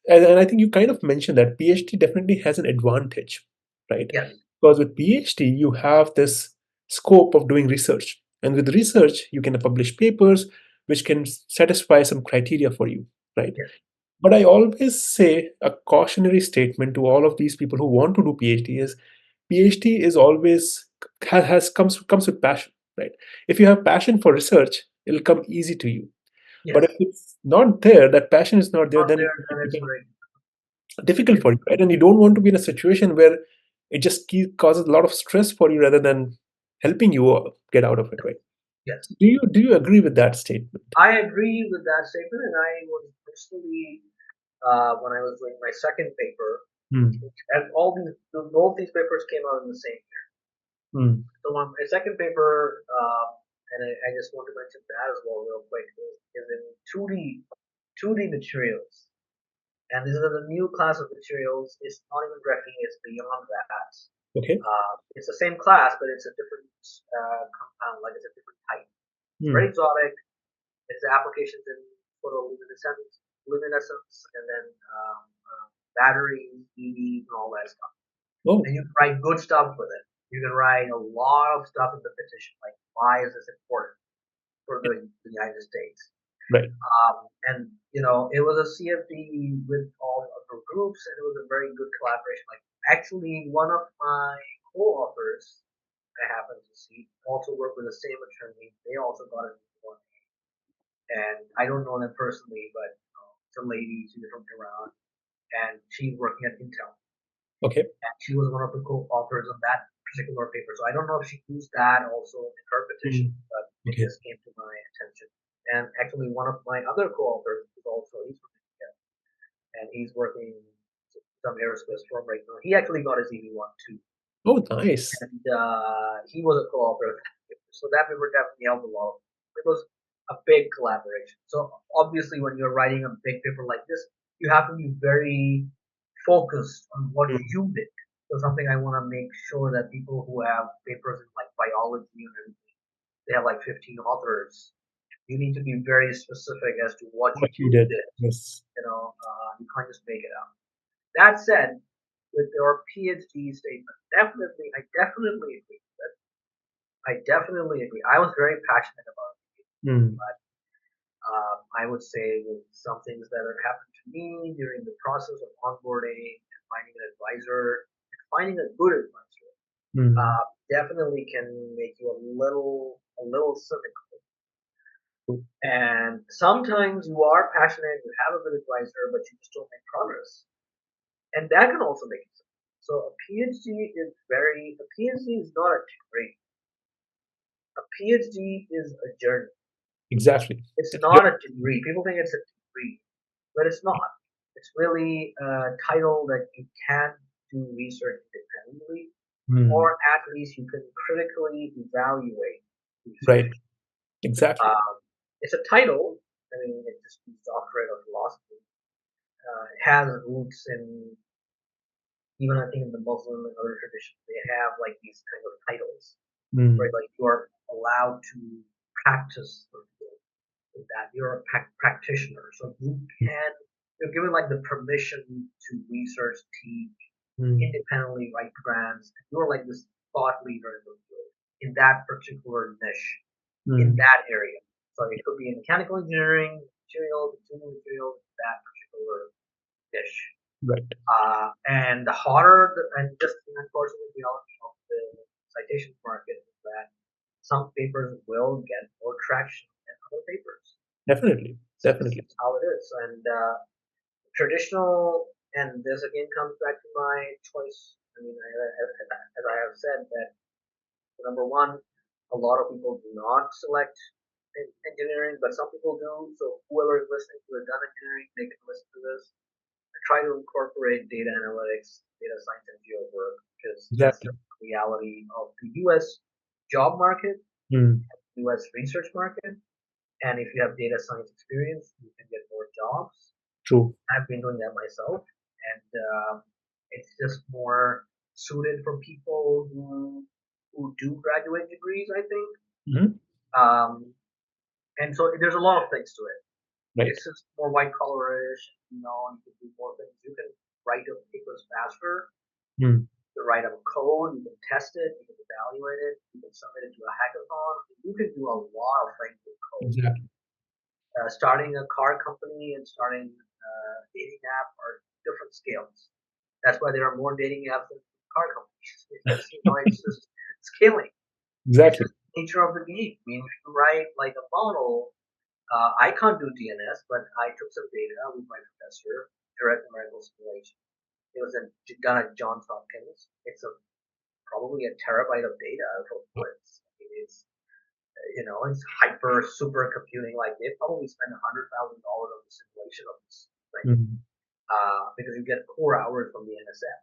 and I think you kind of mentioned that PhD definitely has an advantage, right? Yes, Because with PhD, you have this scope of doing research. And with research, you can publish papers which can satisfy some criteria for you, right? yes, But I always say a cautionary statement to all of these people who want to do PhD is PhD is always has comes with passion, right? If you have passion for research, it'll come easy to you. But if yes. it's not there, that passion is not there, Not then there, it then will it's become very difficult for you, difficult. right? And you don't want to be in a situation where it just causes a lot of stress for you rather than helping you get out of it, right? Yes. Do you agree with that statement? I agree with that statement, and I was personally, when I was doing my second paper, and both these papers came out in the same year. So on my second paper, and I just want to mention that as well real quick, is in 2D materials. And this is a new class of materials. It's not even graphene, it's beyond that. Okay. It's the same class, but it's a different compound, like it's a different type. It's very exotic. It's applications in photoluminescence, and then batteries, EVs, and all that stuff. Oh, And you can write good stuff with it. You can write a lot of stuff in the petition, like why is this important for the United States? right. And it was a CFD with all other groups, and it was a very good collaboration. Like actually, one of my co-authors I happen to see also work with the same attorney. They also got a one, and I don't know them personally, but it's a lady. She's from Iran, and she's working at Intel. Okay. And she was one of the co-authors on that particular paper. So I don't know if she used that also in her petition, but it just came to my attention. And actually, one of my other co-authors is also he's from India, and he's working some aerospace firm right now. He actually got his EB-1 too, Oh, nice. and he was a co-author of that paper. So that paper definitely helped a lot. It was a big collaboration. So obviously, when you're writing a big paper like this, you have to be very focused on what you did. So something I want to make sure that people who have papers in like biology and everything, they have like 15 authors. You need to be very specific as to what What you you did. did. Yes. You can't just make it up. That said, with your PhD statement, I definitely agree with it. I definitely agree. I was very passionate about it, but I would say with some things that have happened to me during the process of onboarding and finding an advisor, finding a good advisor, definitely can make you a little cynical. And sometimes you are passionate, you have a good advisor, but you just don't make progress, and that can also make you cynical. So a PhD is not a degree. A PhD is a journey. Exactly. It's not a degree. People think it's a degree, but it's not. It's really a title that you can do research independently, or at least you can critically evaluate Right. research. Exactly. It's a title. I mean, it just means doctorate of philosophy. It has roots in, even I think in the Muslim and other traditions, they have like these kind of titles, where like you are allowed to practice the field with that. You're a practitioner, so you're given like the permission to research, teach, independently write grants. You're like this thought leader in the field in that particular niche, in that area. So it could be in mechanical engineering, materials, that particular niche. Right. And the harder, and just the unfortunate reality of the citations market is that some papers will get more traction than other papers. Definitely. Definitely. That's how it is. And traditional, and this again comes back to my choice. I mean, as I have said, that number one, a lot of people do not select engineering, but some people do. So whoever is listening to the done engineering, they can listen to this and try to incorporate data analytics, data science, and geo work, because that's the reality of the U.S. job market, U.S. research market. And if you have data science experience, you can get more jobs. True. I've been doing that myself, and it's just more suited for people who do graduate degrees, I think. And so there's a lot of things to it. Right. It's just more white collarish, you can do more things. You can write your papers faster. You can write up code, you can test it, you can evaluate it, you can submit it to a hackathon. You can do a lot of things with code. Exactly. Starting a car company and starting a dating app are different scales. That's why there are more dating apps than car companies. It's just scaling. Exactly. It's just the nature of the game. I mean, if you write like a model, I can't do DNS, but I took some data with my professor, direct numerical simulation. It was done at Johns Hopkins. It's probably a terabyte of data for ports. It's it's hyper super computing. Like they probably spend $100,000 on the simulation of this thing, because you get 4 hours from the NSF.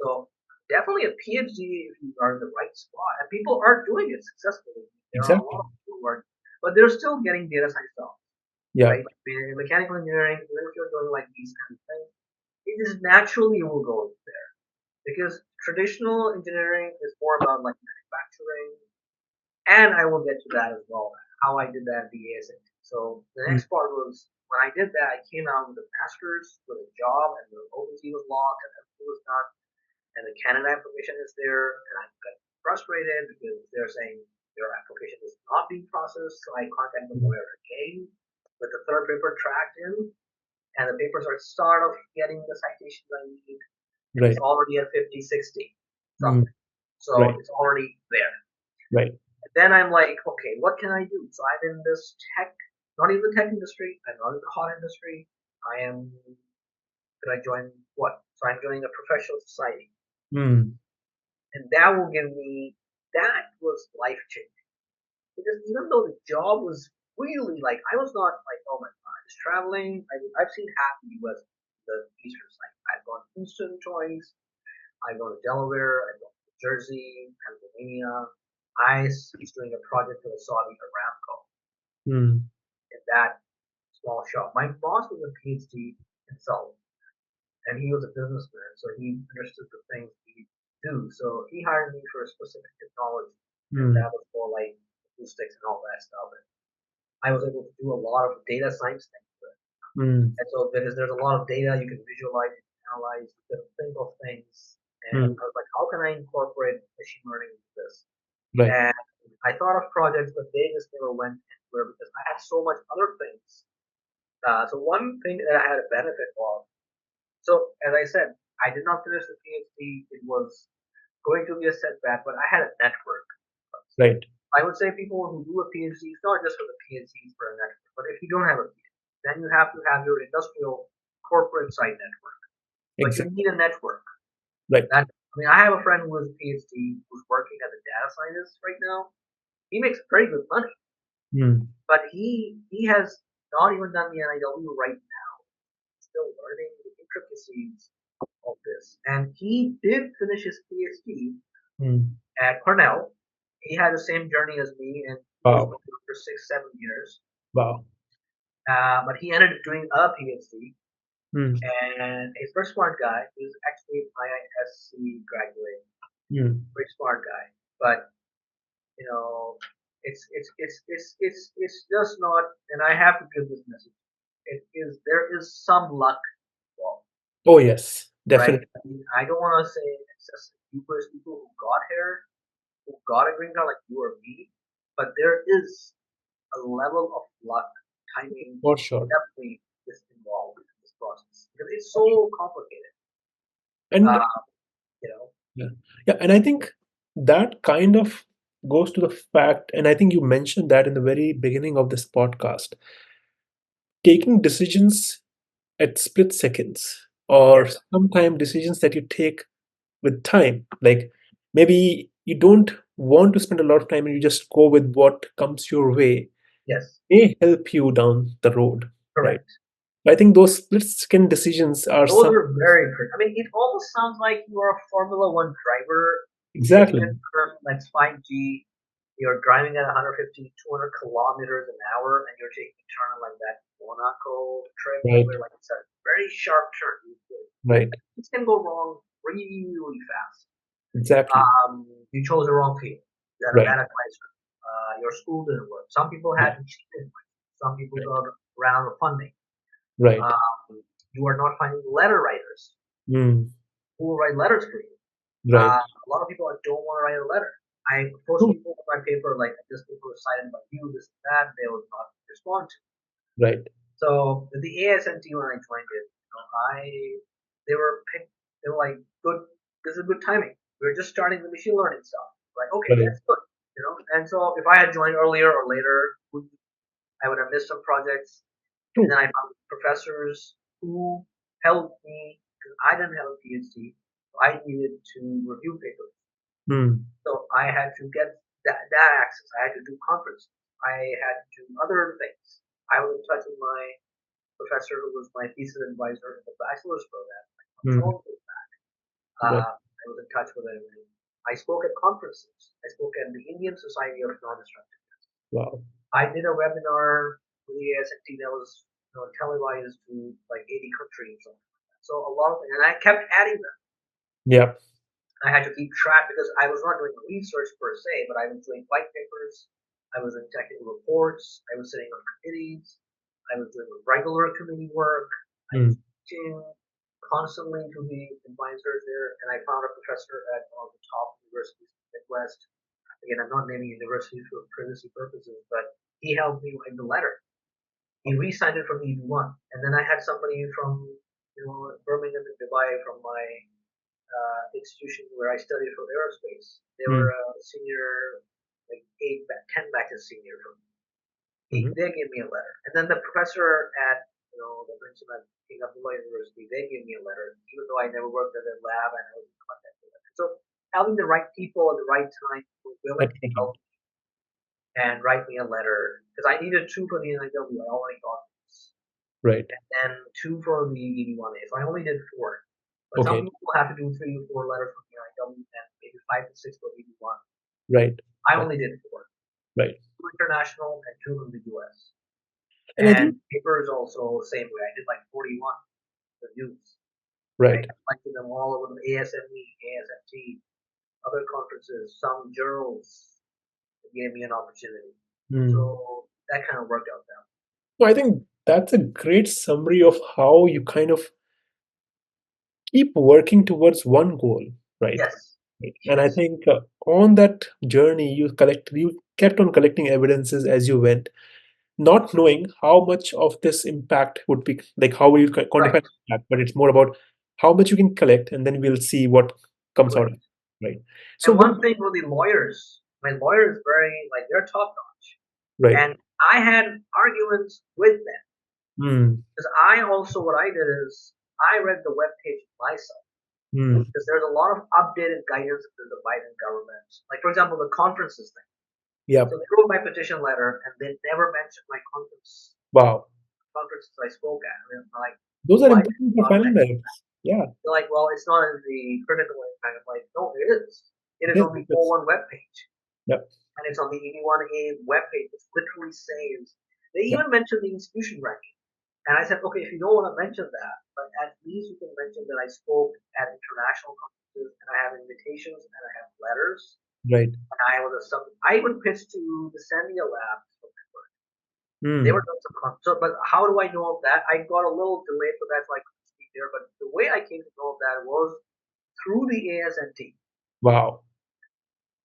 So definitely a PhD if you are in the right spot, and people are doing it successfully. There are a Exactly. lot of people who are, but they're still getting data science jobs, Yeah. right? In mechanical engineering, even if you're doing like these kind of things, it is naturally you will go there because traditional engineering is more about like manufacturing, and I will get to that as well. How I did that at the ASNT. So the Mm. next part was when I did that, I came out with a master's with a job, and the OpenC was locked, and everything was done, and the Canada application is there, and I got frustrated because they're saying your application is not being processed. So I contacted the lawyer again with the third paper tracked in, and the papers are start of getting the citations I need, and Right. it's already at 50, 60 Mm. something. So Right. it's already there. Right. And then I'm like, okay, what can I do? So I'm in this tech, not even the tech industry. I'm not in the hot industry. I am. Could I join what? So I'm joining a professional society, Mm. and that will give me. That was life changing because even though the job was really like, I was not like, oh my god, I was traveling. I've seen half the U.S. the eastern side. I've gone to Houston twice. I've gone to Delaware. I've gone to Jersey, Pennsylvania. I was doing a project for the Saudi Aramco Mm. in that small shop. My boss was a PhD himself, and he was a businessman, so he understood the things we do. So he hired me for a specific technology, and Mm. that was for like acoustics and all that stuff. And I was able to do a lot of data science things with it. Mm. And so because there's a lot of data you can visualize, you can analyze, you can think of things. And Mm. I was like, how can I incorporate machine learning into this? Right. And I thought of projects, but they just never went anywhere because I had so much other things. So one thing that I had a benefit of. So as I said, I did not finish the PhD. It was going to be a setback, but I had a network. Right. I would say people who do a PhD, it's not just for the PhDs for a network, but if you don't have a PhD, then you have to have your industrial corporate side network. But you Exactly. need a network. Right. I mean, I have a friend who is a PhD who's working as a data scientist right now. He makes very good money, Mm. but he has not even done the NIW right now. He's still learning the intricacies of this. And he did finish his PhD Mm. at Cornell. He had the same journey as me, and he was Wow. with me for 6, 7 years. Wow. But he ended up doing a PhD, Mm. and he's a very smart guy. He's actually an IISc graduate, Mm. very smart guy. But you know, it's just not. And I have to give this message. It is there is some luck involved, Oh, yes, right? definitely. I mean, I don't want to say excessive hubris people who got here, who got a green card like you or me, but there is a level of luck, timing, For sure. definitely is involved in this process because it's so complicated. And Uh, you know, yeah, yeah, and I think that kind of goes to the fact, and I think you mentioned that in the very beginning of this podcast, taking decisions at split seconds, or yes, sometimes decisions that you take with time. Like maybe you don't want to spend a lot of time and you just go with what comes your way, yes, may help you down the road, right? correct. I think those split second decisions are Those some are very critical. I mean, it almost sounds like you are a Formula One driver sitting exactly in that's 5G. You're driving at 150, 200 kilometers an hour, and you're taking a turn like that Monaco trip right, where, like, it's a very sharp turn. right, Things can go wrong really, really fast. exactly, You chose the wrong field. You had a right, bad advisor. Your school didn't work. Some people right, had to cheat. Some people right, ran out of funding. right, You are not finding letter writers mm, who will write letters for you. right, A lot of people don't want to write a letter. I force true, people on my paper like this paper was cited by you, this and that. They will not respond to. right, So the ASNT when I joined it, they were picked. They were like, good. This is good timing. We're just starting the machine learning stuff. Like, okay, right, that's good. And so if I had joined earlier or later, I would have missed some projects. And true, then I found professors who helped me because I didn't have a PhD. So I needed to review papers. mm, So I had to get that access. I had to do conferences. I had to do other things. I was in touch with my professor who was my thesis advisor in the bachelor's program. Mm. Right. I was in touch with him. I spoke at conferences. I spoke at the Indian Society of Non-Destructive. Wow. I did a webinar with the ASNT that was televised to like 80 countries. So a lot of, and I kept adding them. Yeah. I had to keep track because I was not doing research per se, but I was doing white papers. I was in technical reports. I was sitting on committees. I was doing regular committee work. I was Mm. teaching constantly to the advisors there, and I found a professor at one of the top universities in the Midwest. Again, I'm not naming universities for privacy purposes, but he helped me write the letter. He re-signed it from EB-1, and then I had somebody from Birmingham and Dubai from my institution where I studied for aerospace. They were Mm. a senior, like 10 batches senior from me. Mhm. They gave me a letter, and then the professor at the principal at King Abdullah University, they gave me a letter, even though I never worked at a lab and I was in contact with them. So having the right people at the right time who were willing to Definitely. help and write me a letter because I needed two for the NIW. I already got this, Right. and two for the EB-1A. So I only did four. But some Okay. people have to do 3 to 4 letters for the NIW and maybe 5 to 6 for EB-1. Right. I Right. only did four. Right. Two international and two from the US. And I And think papers also same way. I did like 41 reviews. I right. collected them all over the ASME, ASMT, other conferences, some journals that gave me an opportunity. Mm. So that kind of worked out now. So I think that's a great summary of how you kind of keep working towards one goal, right? Yes. Right. And I Yes. think on that journey, you kept on collecting evidences as you went, not knowing how much of this impact would be, like how will you Right. quantify that, but it's more about how much you can collect, and then we'll see what comes out of Right. it, right? So And when, one thing with the lawyers, my lawyer is very like they're top notch. right. And I had arguments with them Mm. because I also what I did is I read the web page myself Mm. because there's a lot of updated guidance under the Biden government. Like for example, the conferences thing. So Yep. they wrote my petition letter and they never mentioned my Wow. conferences I spoke at. And I'm like, Those are why did important you for not final mention? directives. Yeah, They're like, well, it's not in the critical impact. I'm like, no, it is. It it is is. on the It is. 4-1 web page. Yep. And it's on the EB-1A webpage. It literally says they Yep. even mention the institution ranking. And I said, okay, if you don't want to mention that, but at least you can mention that I spoke at international conferences and I have invitations and I have letters. Right. And I was a sub. I even pitched to the Sandia Lab. They were Mm. doing some conferences. So, but how do I know of that? I got a little delayed, but that's why I couldn't speak there. But the way I came to know of that was through the ASNT. Wow.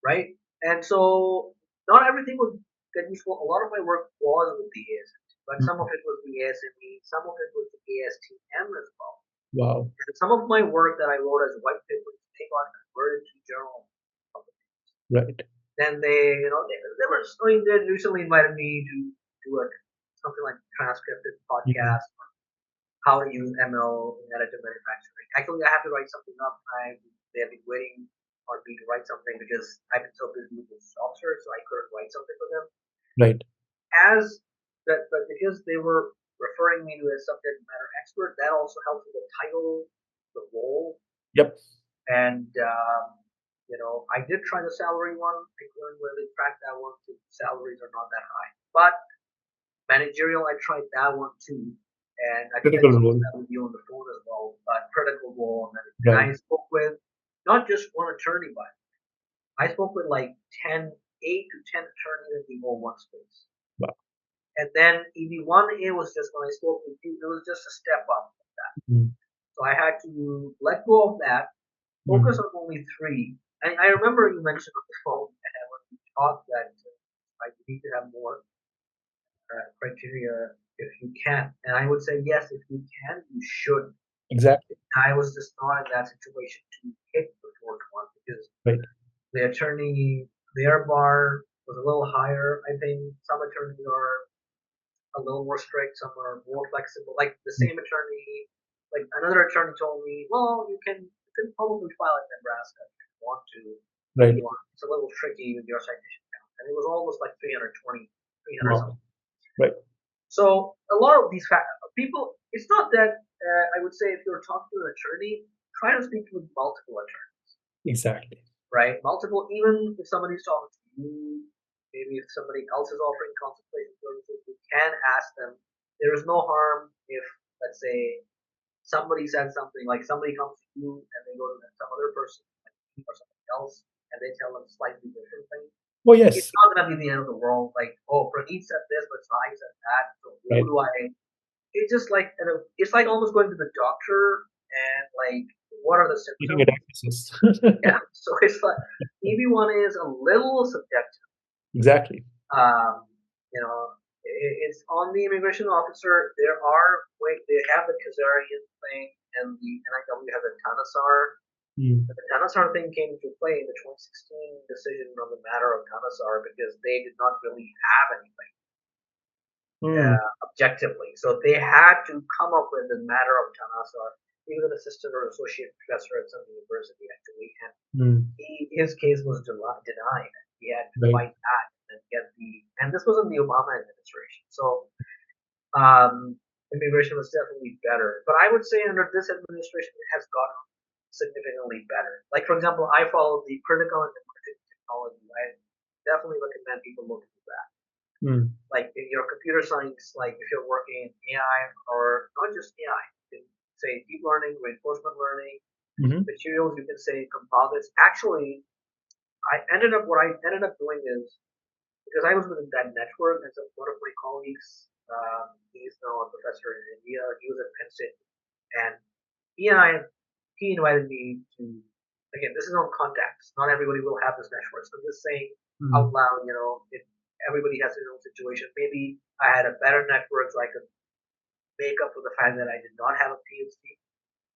Right? And so not everything was get useful. A lot of my work was with the ASME, but some of Mm. it was the ASME, some of it was the ASTM as well. Wow. And some of my work that I wrote as white papers, they got converted to journal publications. Right. Then they were they recently invited me to do something like transcripted Mm. podcast on how to use ML in additive manufacturing. Actually, I have to write something up. They have been waiting on me to write something because I've been so busy with this software, so I couldn't write something for them. Right. As but because they were referring me to a subject matter expert, that also helps with the title, the role, Yep. and I did try the salary one. I couldn't really track that one. The salaries are not that high, but managerial, I tried that one too, and I think I Critical discussed role. that with you on the phone as well. But critical role, and Right. I spoke with not just one attorney, but I spoke with like 8 to 10 attorneys in the O1 space. Wow. And then EB-1A was just when I spoke with you, it was just a step up of that. Mm. So I had to let go of that, focus Mm. on only three. And I remember you mentioned on the phone when we talked that I need to have more criteria if you can. And I would say, yes, if you can, you should. Exactly. I was just not in that situation to hit the fourth one because Right. the attorney, their bar was a little higher. I think some attorneys are a little more strict, some are more flexible. Like the Mm. same attorney, like another attorney told me, well, you can probably file in Nebraska if you want to, if Right. you want. It's a little tricky with your citation. and it was almost like 320, 300 Wow. something. Right. So a lot of these people, it's not that I would say if you're talking to an attorney, try to speak with multiple attorneys, Exactly. right? Multiple, even if somebody's talking to you, maybe if somebody else is offering consultation services, you can ask them. There is no harm if, let's say, somebody said something, like somebody comes to you and they go to some other person, like me or somebody else, and they tell them slightly different thing. Oh, It's yes. not gonna be the end of the world. Like, oh, Praneet said this, but Sai said that. So who Right. do I? It's just like it's like almost going to the doctor and like, what are the Taking a symptoms? diagnosis. Yeah. So it's like EB-1 is a little subjective. Exactly. Um, you know, it's on the immigration officer. There are they have the Kazarian thing, and the NIW has a Tanasar. Mm. The Tanasar thing came into play in the 2016 decision on the matter of Tanasar because they did not really have anything Mm. objectively. So they had to come up with the matter of Tanasar. He was an assistant or associate professor at some university actually, and Mm. his case was denied. He had to Right. fight back and get and this was in the Obama administration. So immigration was definitely better. But I would say under this administration, it has gotten significantly better. Like, for example, I follow the critical and emerging technology. I definitely recommend people look into that. Mm. Like in your computer science, like if you're working in AI or not just AI, you can say deep learning, reinforcement learning, Mm-hmm. materials, you can say composites. Actually, what I ended up doing is because I was within that network, and so one of my colleagues, he's now a professor in India. He was at Penn State, and he and I, he invited me to. Again, this is on contacts. Not everybody will have this network. So I'm just saying out Mm. loud, everybody has their own situation. Maybe I had a better network, so I could make up for the fact that I did not have a PhD.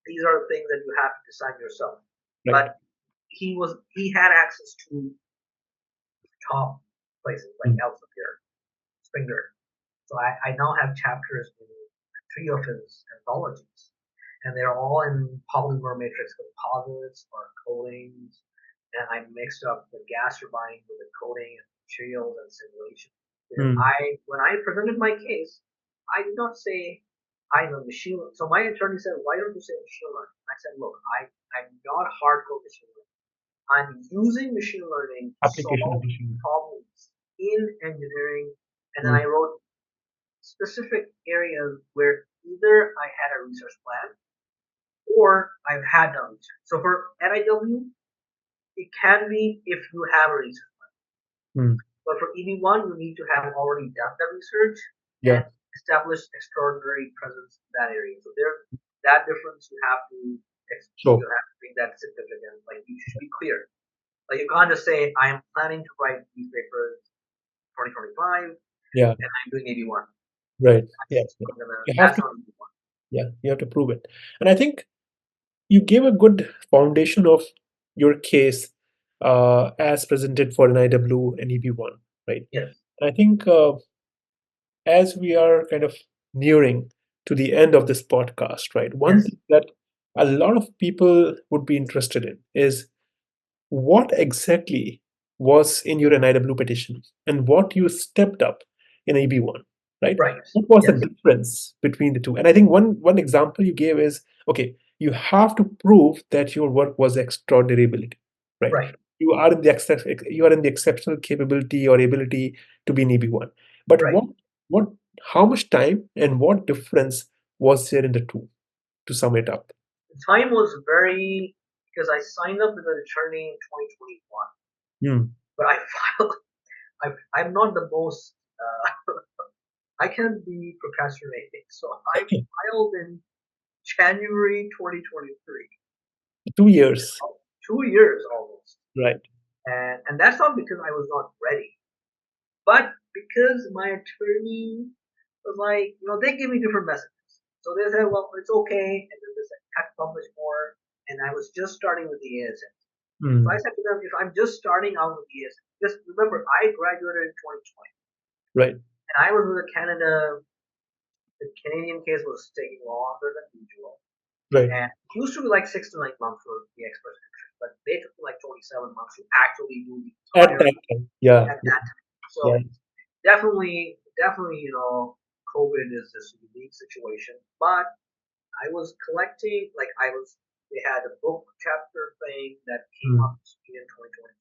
These are the things that you have to decide yourself. Right. But he had access to top places like Mm. Elsevier, Springer. So I now have chapters in three of his anthologies, and they're all in polymer matrix composites or coatings. And I mixed up the gas turbine with the coating and materials and simulation. Mm. When I presented my case, I did not say I'm a machine. So my attorney said, "Why don't you say machine learning?" I said, "Look, I'm not hardcore machine learning. I'm using machine learning to Application of solve machine. problems in engineering." And then Mm. I wrote specific areas where either I had a research plan or I've had done research. So for NIW, it can be if you have a research plan. Mm. But for EB-1, you need to have already done the research Yeah. and established extraordinary presence in that area. So there, that difference you Sure. have to make that significant. Like you should be clear. Like you can't just say I'm planning to write these papers 2025 Yeah. and I'm doing EB-1. Right. Yeah. Yeah. You have That's to. not EB-1. Yeah. You have to prove it. And I think you gave a good foundation of your case as presented for NIW and EB1, right? Yes. I think as we are kind of nearing to the end of this podcast, right? One Yes. thing that a lot of people would be interested in is what exactly was in your NIW petition and what you stepped up in EB1, right? Right. What was the Yes. difference between the two? And I think one example you gave is okay, you have to prove that your work was extraordinary ability, right? Right. You are in the exceptional capability or ability to be in EB1. But Right. what how much time and what difference was there in the two to sum it up? The time was very because I signed up with an attorney in 2021, Hmm. but I filed. I'm not the most. I can be procrastinating, so I filed in January 2023. 2 years, 2 years almost, right? and that's not because I was not ready, but because my attorney was like, they give me different messages. So they said, well, it's okay, and then they said, have to publish more, and I was just starting with the ASM. So I Hmm. said to them, if I'm just starting out with the ASM, just remember, I graduated in 2020, Right. and I was with Canada. The Canadian case was taking longer than usual, Right. and it used to be like 6 to 9 months for the experts. but they took like 27 months to actually do the At entire that time. Yeah. at that time. So Yeah. definitely, COVID is this unique situation. But I was collecting, they had a book chapter thing that came Mm. up in 2020.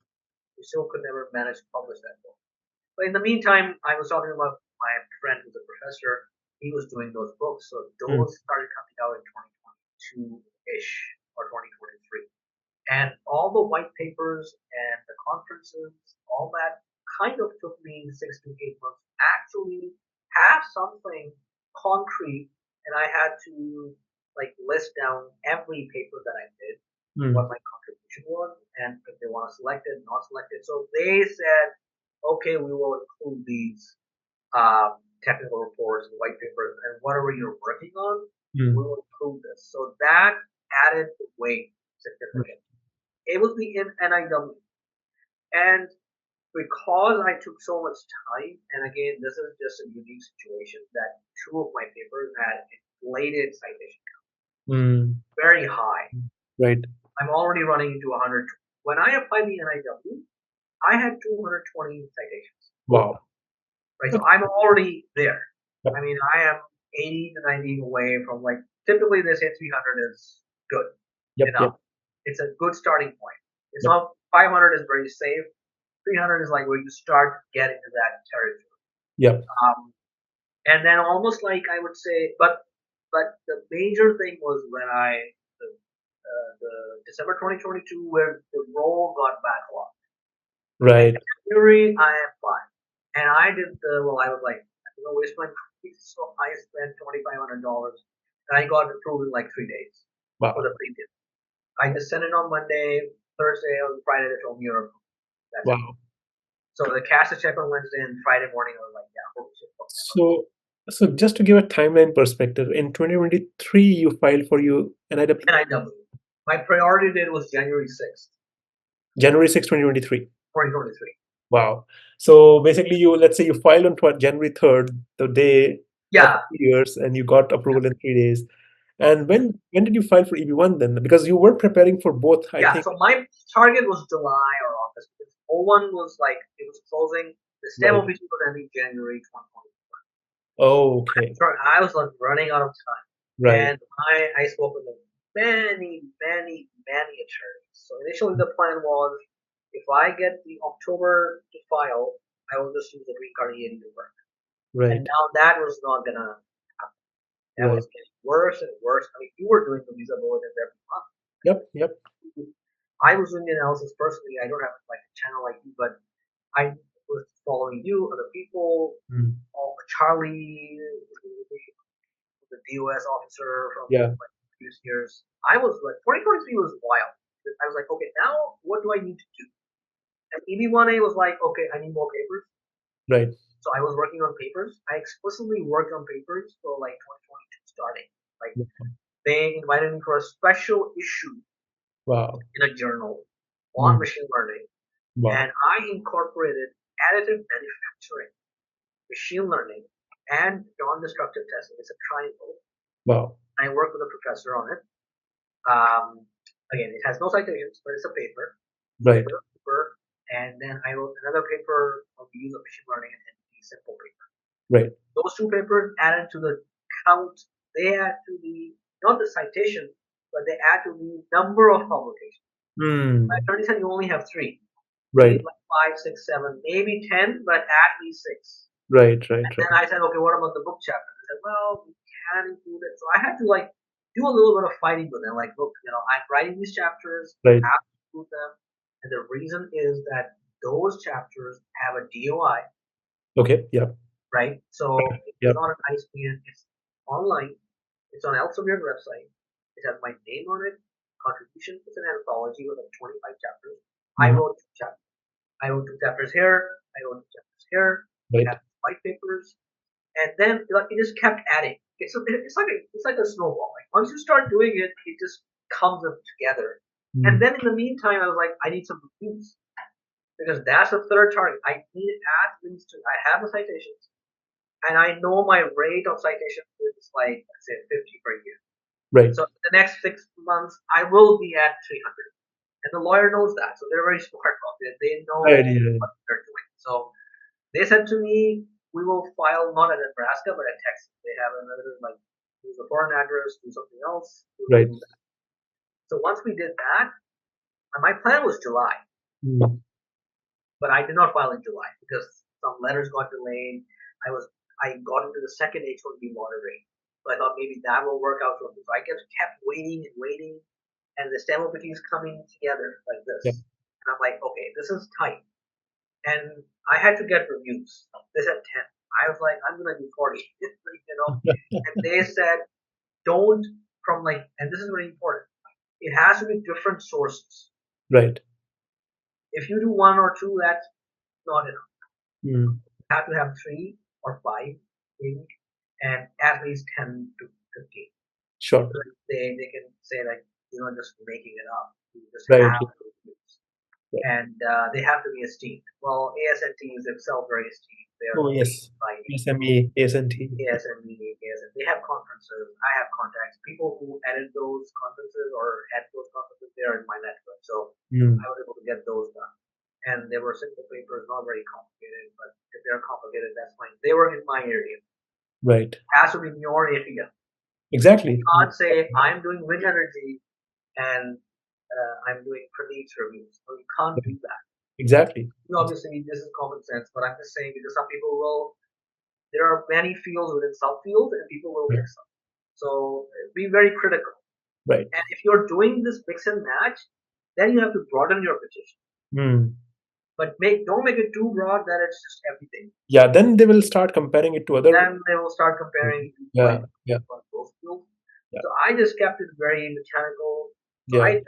We still could never manage to publish that book. But in the meantime, I was talking about my friend who's a professor. He was doing those books, so Mm. those started coming out in 2022-ish or 2023. And all the white papers and the conferences, all that kind of took me 6 to 8 months to actually have something concrete, and I had to list down every paper that I did, Mm. what my contribution was, and if they want to select it, not select it. So they said, okay, we will include these technical reports and white papers, and whatever you're working on, we Mm. will include this. So that added weight significantly. It was the NIW. And because I took so much time, and again, this is just a unique situation that two of my papers had inflated citation count, Mm. very high. Right. I'm already running into 100. When I applied the NIW, I had 220 citations. Wow. Right, so I'm already there. Yep. I mean, I am 80 to 90 away from typically they say 300 is good Yep. enough. Yep. It's a good starting point. It's Yep. not 500 is very safe. 300 is like where you start to get into that territory. Yep. And then almost like I would say, but the major thing was when the December 2022 where the role got backlogged. Right. In January I applied, and I did I was like, I'm gonna waste my money, so I spent $2,500, and I got approved in like 3 days Wow. for the premium. I just sent it on Monday, Thursday, on Friday they told me you're approved. That's it. Wow. So they cashed a check on Wednesday, and Friday morning I was like, yeah, holy shit. So just to give a timeline perspective, in 2023 you filed for your NIW. NIW. My priority date was January 6th, January 6, 2023. 2023. Wow. So basically, let's say you filed on January 3rd, the day Yeah. of 2 years, and you got approval in 3 days. And when did you file for EB-1 then? Because you were preparing for both, I think. So my target was July or August. Because 01 was it was closing. The stem Right. official was ending January 2024. Oh, okay. I was running out of time. Right. And I spoke with many attorneys. So initially the plan was, if I get the October to file, I will just use the green card EAD to work. Right. And now that was not gonna happen. That was getting worse and worse. I mean, you were doing the visa bulletins every month. Yep. I was doing the analysis personally. I don't have a channel like you, but I was following you, other people, Charlie, the DOS officer from previous years. I was 2023 was wild. I was like, okay, now what do I need to do? And EB-1A was like, okay, I need more papers. Right. So I was working on papers. I explicitly worked on papers for 2022 starting. They invited me for a special issue in a journal on machine learning. Wow. And I incorporated additive manufacturing, machine learning, and non-destructive testing. It's a triangle. Wow. I worked with a professor on it. Again, it has no citations, but it's a paper. Right. And then I wrote another paper on the use of machine learning and the simple paper. Right. Those two papers added to the count. They add to the, not the citation, but they add to the number of publications. My attorney said you only have 3. Right. 5, 6, 7, maybe 10, but at least 6. Right. And then I said, okay, what about the book chapter? They said, well, we can include it. So I had to do a little bit of fighting with them. Look, I'm writing these chapters, I have to include them. And the reason is that those chapters have a DOI. Okay. Yeah. Right? So it's not an ISBN, it's online. It's on Elsevier's website. It has my name on it, contribution. It's an anthology with 25 chapters. I wrote 2 chapters. I wrote 2 chapters here. I wrote 2 chapters here. I have white papers, and then it just kept adding. It's like a snowball. Once you start doing it, it just comes up together. And then in the meantime, I was like, I need some reviews, because that's the third target. I need at least I have the citations, and I know my rate of citation is let's say 50 per year. Right. So in the next 6 months, I will be at 300. And the lawyer knows that, so they're very smart about it. They Right, know yeah. what they're doing. So they said to me, we will file not at Nebraska, but at Texas. They have another, like, use a foreign address, do something else. We'll Right. do that. So once we did that, and my plan was July, Mm. but I did not file in July because some letters got delayed. I got into the second H-1B lottery. So I thought maybe that will work out for me. So I kept waiting and waiting, and the stamp opportunity is coming together like Yeah. this. And I'm like, okay, this is tight. And I had to get reviews. They said 10. I was like, I'm gonna do 40, And they said, don't from like, and this is very important. It has to be different sources. Right. If you do one or two, that's not enough. Mm. You have to have 3 or 5, maybe, and at least 10 to 15. Sure. So they can say like, you're not just making it up. You just Right. have to reviews. Yeah. And they have to be esteemed. Well, ASNT is itself very esteemed. They are Oh, yes. by SME, ASNT. ASME, ASN. They have conferences. I have contacts. People who edit those conferences or head those conferences, they're in my network. So Mm. I was able to get those done. And they were simple papers, not very complicated, but if they're complicated, that's fine. They were in my area. Right. It has to be in your area. Exactly. You can't say, I'm doing wind energy and I'm doing Pradeep's reviews. So you can't do that. Exactly. Obviously, this is common sense, but I'm just saying because some people will, there are many fields within subfields and people will Right. mix up. So be very critical. Right. And if you're doing this mix and match, then you have to broaden your petition. Mm. But don't make it too broad that it's just everything. Yeah, then they will start comparing it to other. Then they will start comparing Yeah. Yeah. those fields. Yeah. So I just kept it very mechanical. So Yeah. I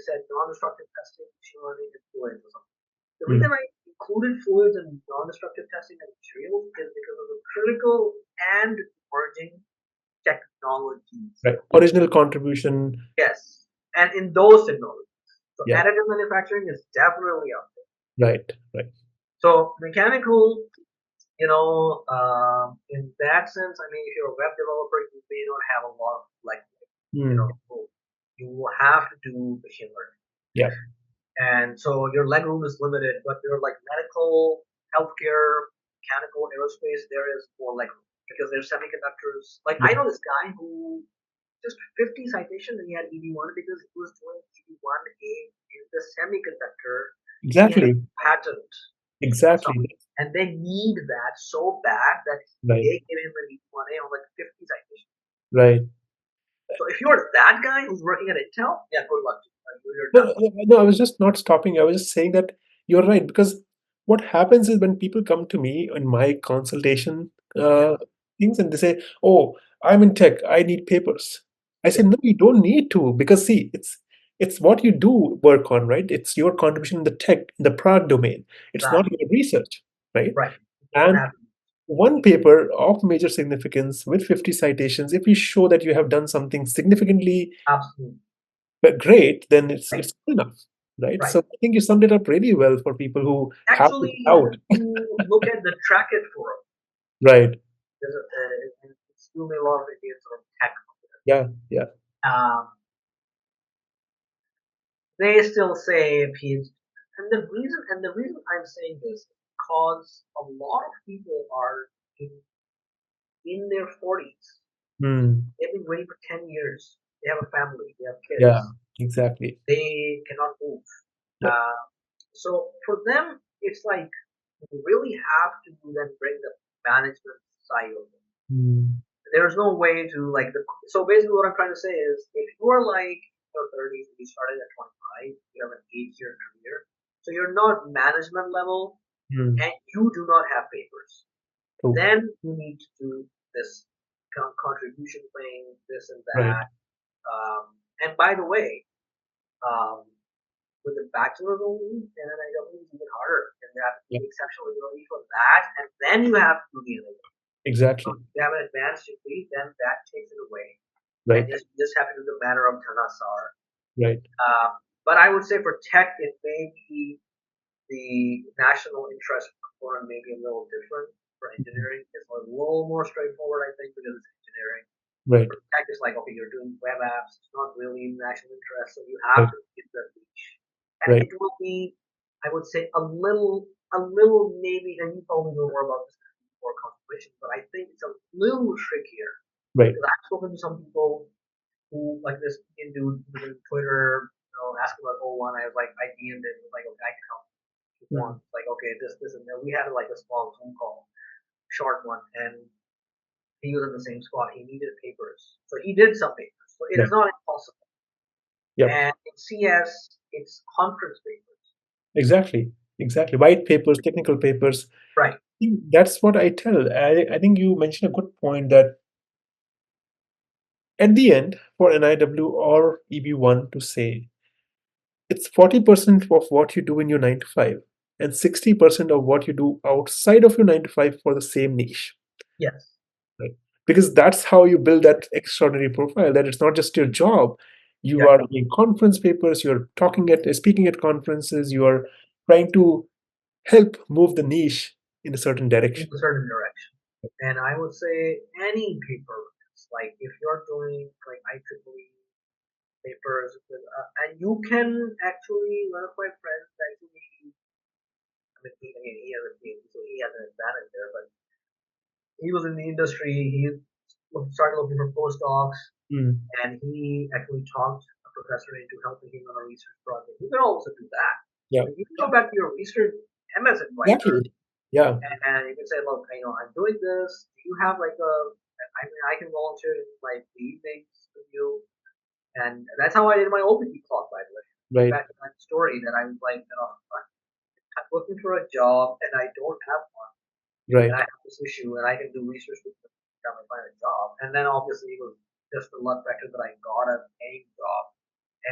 said non-destructive testing, machine learning, and fluids or something. The Mm. reason I included fluids and non-destructive testing and materials is because of the critical and emerging technologies. Right. Original contribution. Yes, and in those technologies. So Yeah. additive manufacturing is definitely up there. Right. Right. So mechanical, in that sense, I mean, if you're a web developer, you may not have a lot of Mm. you will have to do machine learning. Yeah. And so your leg room is limited, but you're like medical, healthcare, mechanical, aerospace, there is more leg room because there's semiconductors. Like I Yeah. know this guy who just 50 citations and he had EB-1 because he was doing EB-1 in the semiconductor. He had a Exactly. patent. Exactly. And they need that so bad that Right. they gave him an EB-1A on like 50 citations. Right. So if you're that guy who's working at Intel, yeah, good luck to you. You're No, done. no, I was just not stopping. I was just saying that you're right because what happens is when people come to me in my consultation Yeah. things and they say, "Oh, I'm in tech. I need papers." I say, Yeah. "No, you don't need to because see, it's what you do work on, right? It's your contribution in the tech, in the product domain. It's not Exactly. your research, right?" Right. You don't And have to. one paper of major significance with 50 citations, if you show that you have done something significantly Absolutely. great, then it's Right. it's good enough, right? Right. So I think you summed it up really well for people who have Actually, this doubt. if you look at the Trackit forum, Right. it's still a lot of Indians on tech. Yeah. Yeah. They still say PhD. And the reason I'm saying this is because a lot of people are in their 40s. Hmm. They've been waiting for 10 years. They have a family. They have Yeah. kids. Exactly. They cannot move. Yeah. So for them, it's like you really have to then bring the management side of it. Hmm. There's no way to so basically what I'm trying to say is if you're like in your 30s and you started at 25, you have an 8-year career, so you're not management level Hmm. and you do not have papers, True. then you need to do this contribution thing, this and Right. that. And by the way, um, with a bachelor's only, then NIW is even harder, and you have to Yeah. be exceptional ability for that, and then you have to do the other. Exactly. If you have an advanced degree, then that takes it away. Right. And just have to do the matter of Tanasar. Right. But I would say for tech, it may be the national interest component may be a little different. For engineering, it's a little more straightforward, I think, because it's engineering. Right. Tech is like, okay, you're doing web apps, it's not really national interest, so you have Right. to hit the niche. And Right. it will be, I would say, a little maybe, and you probably know more about this before contemplation, but I think it's a little trickier Right. because I've spoken to some people who, like this Indian dude who's on Twitter, asking about O1. I was like, I DM'd it, like, okay, I can help if you want. Mm. Like, okay, this, and then we had like a small Zoom call, short one, and he was in the same spot. He needed papers, so he did some papers. So it is Right. not impossible. Yep. And in CS, it's conference papers. Exactly. Exactly. White papers, technical papers. Right. I think that's what I tell. I think you mentioned a good point that at the end, for NIW or EB1 to say, it's 40% of what you do in your 9 to 5 and 60% of what you do outside of your 9 to 5 for the same niche. Yes. Right? Because that's how you build that extraordinary profile, that it's not just your job. You Yeah. are doing conference papers, you're speaking at conferences, you are trying to help move the niche in a certain In direction. a certain direction. And I would say any paper, like if you're doing like IEEE papers, and you can actually, one of my friends actually, he has a PhD, so he has an advantage there, but he was in the industry, he started looking for postdocs, Mm. and he actually talked a professor into helping him on a research project. You can also do that. Yeah, So you can go back to your research MS advisor exactly. Yeah, and you can say, look, I'm doing this. Do you have like I mean, I can volunteer in like the evenings with you. And that's how I did my OPT clock, by the way. right, Back to that story that I was like, I'm looking for a job and I don't have one. And right. I have this issue and I can do research with them to find a job. And then obviously it was just the luck factor that I got a paying job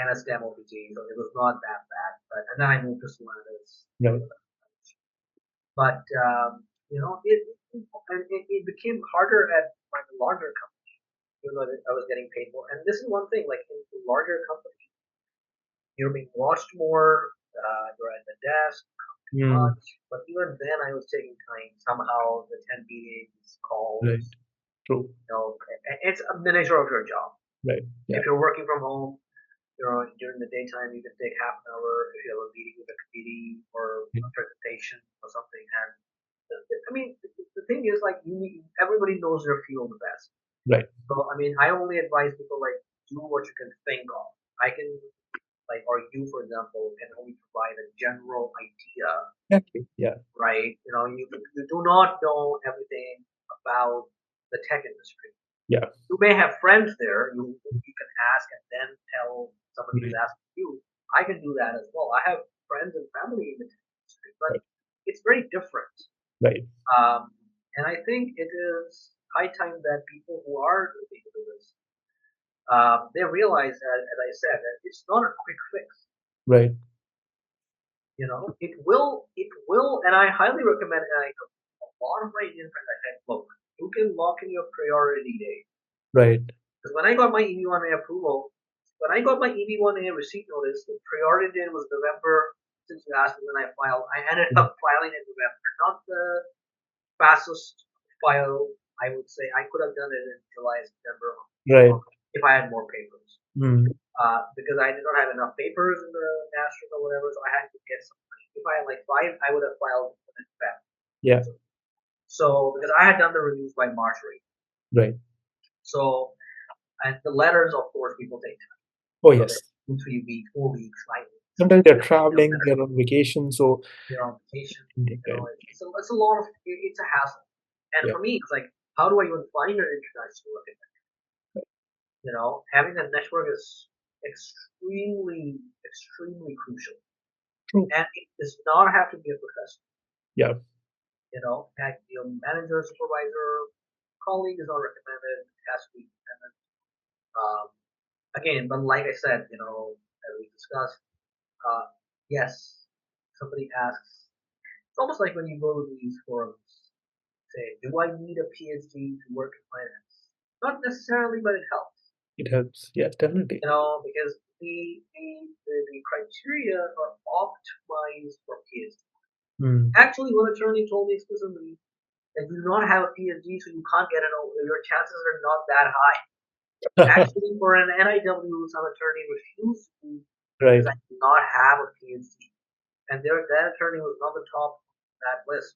and a STEM OPT, so it was not that bad. But and then I moved to Solanas. Right. But it became harder at my larger company, even though I was getting paid more. And this is one thing, like in larger companies, you're being watched more. You're at the desk, Mm. much. But even then, I was taking time. Somehow, the 10 meetings, Right. calls, True. it's a miniature of your job. Right. Yeah. If you're working from home, during the daytime, you can take half an hour if you have a meeting with a committee or a presentation or something. And I mean, the thing is, like, everybody knows their field the best. Right. So, I mean, I only advise people like do what you can think of. I can or you, for example, can only provide a general idea, Exactly. Yeah. right? You do not know everything about the tech industry. Yeah. You may have friends there you can ask and then tell somebody who's Right. asking you. I can do that as well. I have friends and family in the tech industry, but Right. it's very different. Right. Um, and I think it is high time that people who are looking into this, they realize that, as I said, that it's not a quick fix. Right. It will, and I highly recommend it. And a lot of my Indian friends, I said, look, you can lock in your priority date. Right. Because when I got my EB-1A approval, when I got my EB-1A receipt notice, the priority date was November. Since you asked me when I filed, I ended up filing in November. Not the fastest file, I would say. I could have done it in July, September, Right. if I had more papers. Mm. Because I did not have enough papers in the national or whatever, so I had to get some. If I had like 5, I would have filed in Feb. Yeah. So because I had done the reviews by March 8th. Right. So, and the letters, of course, people take time. Oh, So yes. 2, 3 weeks, 4 weeks, 5 weeks. Sometimes they're traveling, they're on vacation, so They're on vacation. right. It's a lot of, it's a hassle. And Yeah. for me, it's like, how do I even find an international architect? Having a network is extremely, extremely crucial. True. And it does not have to be a professor. Yeah. Have your manager, supervisor, colleague is not recommended. It has to be independent. Again, but like I said, as we discussed, yes, somebody asks. It's almost like when you go to these forums, say, do I need a PhD to work in finance? Not necessarily, but it helps. It helps. Yes, definitely. Because the criteria are optimized for PhD. Mm. Actually, one attorney told me explicitly that you do not have a PhD, so you can't get your chances are not that high. Actually, for an NIW, some attorney refused to Right. because I did not have a PhD, and that attorney was not the top of that list.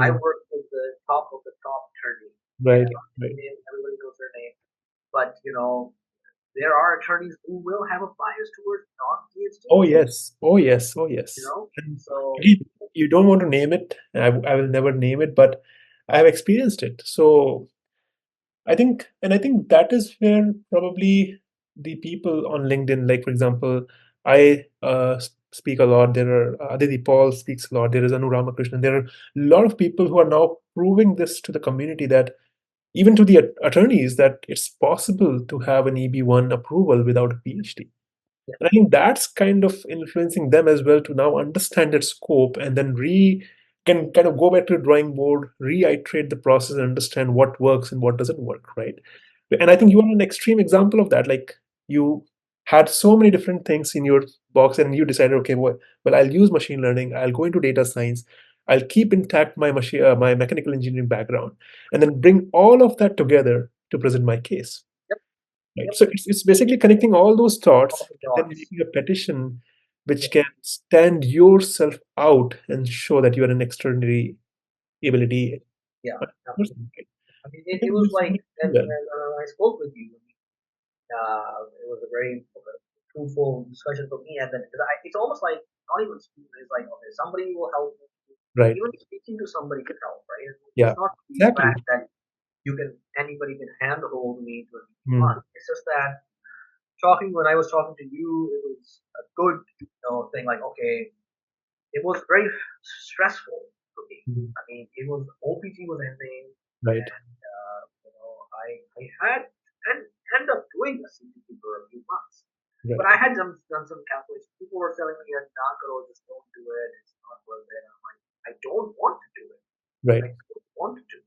I Hmm. worked with the top of the top attorney. Right. I'm not Right. saying name, everybody knows their name, but there are attorneys who will have a bias towards Oh non-PhDs. yes. Oh yes. Oh You yes. know, And so again, you don't want to name it. I will never name it, but I have experienced it. So I think that is where probably the people on LinkedIn, like for example, I speak a lot. There are Aditi Paul speaks a lot. There is Anu Ramakrishnan. There are a lot of people who are now proving this to the community, that even to the attorneys, that it's possible to have an EB-1 approval without a PhD. yeah, And I think that's kind of influencing them as well to now understand that scope, and then can kind of go back to the drawing board, reiterate the process, and understand what works and what doesn't work, right? And I think you are an extreme example of that. Like, you had so many different things in your box, and you decided, okay, well, I'll use machine learning, I'll go into data science, I'll keep intact my mechanical engineering background, and then bring all of that together to present my case. yep, Right. yep, So it's basically connecting all those all thoughts the and then dots. making a petition Yeah, which can stand yourself out and show that you are an extraordinary ability yeah, person. absolutely. Right? I mean, I it think was there's like something to when, that. I spoke with you. It was a very fruitful discussion for me, and then because it's almost like not even speaking. It's like okay, somebody will help me. Right. Even speaking to somebody could help, right? Yeah. It's not the Exactly. fact that anybody can handhold me to a Mm. fun. It's just that talking when I was talking to you, it was a good thing. Like okay, it was very stressful for me. Mm. I mean, it was OPG was ending, Right. and I had and end up doing a CPT for a few months. But Right. I had done some calculations. People were telling me, "Not gonna just don't do it. It's not worth it." I'm like, I don't want to do it. Right. I don't want to.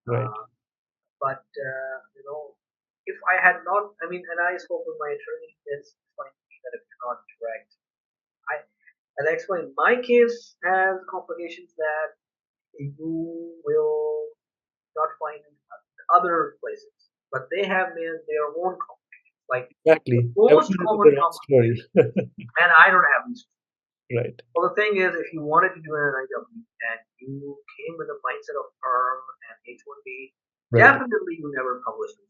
Right. Uh, but if I had not, I mean, and I spoke with my attorney, it's explained to me that if you're not direct, I, as I explained, my case has complications that you will not find in other places, but they have their own complications. Like the Exactly. most Everyone has common their own story. complication, and I don't have these. Right. Well, the thing is, if you wanted to do an NIW and you came with a mindset of perm and H1B, Right. definitely you never published it.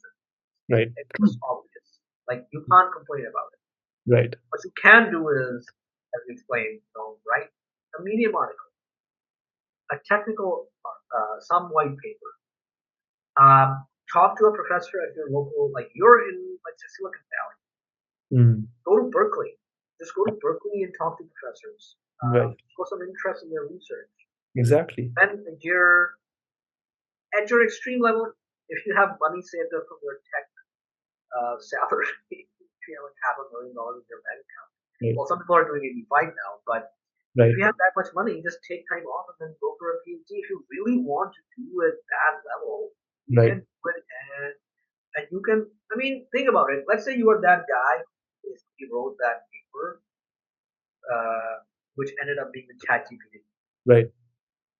Right. It True. was obvious. Like you can't complain about it. Right. What you can do is, as we explained, write a medium article, a technical, some white paper. Talk to a professor at your local, like you're in, let's say, Silicon Valley. Mm. Go to Berkeley. Just go to Berkeley and talk to professors. Right. Show some interest in their research. Exactly. And at your extreme level, if you have money saved up from your tech salary, if you have like $500,000 in your bank account. Right. Well, some people are doing 85 now, but if Right. you have that much money, just take time off and then go for a PhD. If you really want to do it that level, you Right. can do it and you can. I mean, think about it. Let's say you are that guy who basically wrote that paper, which ended up being the ChatGPT. Right.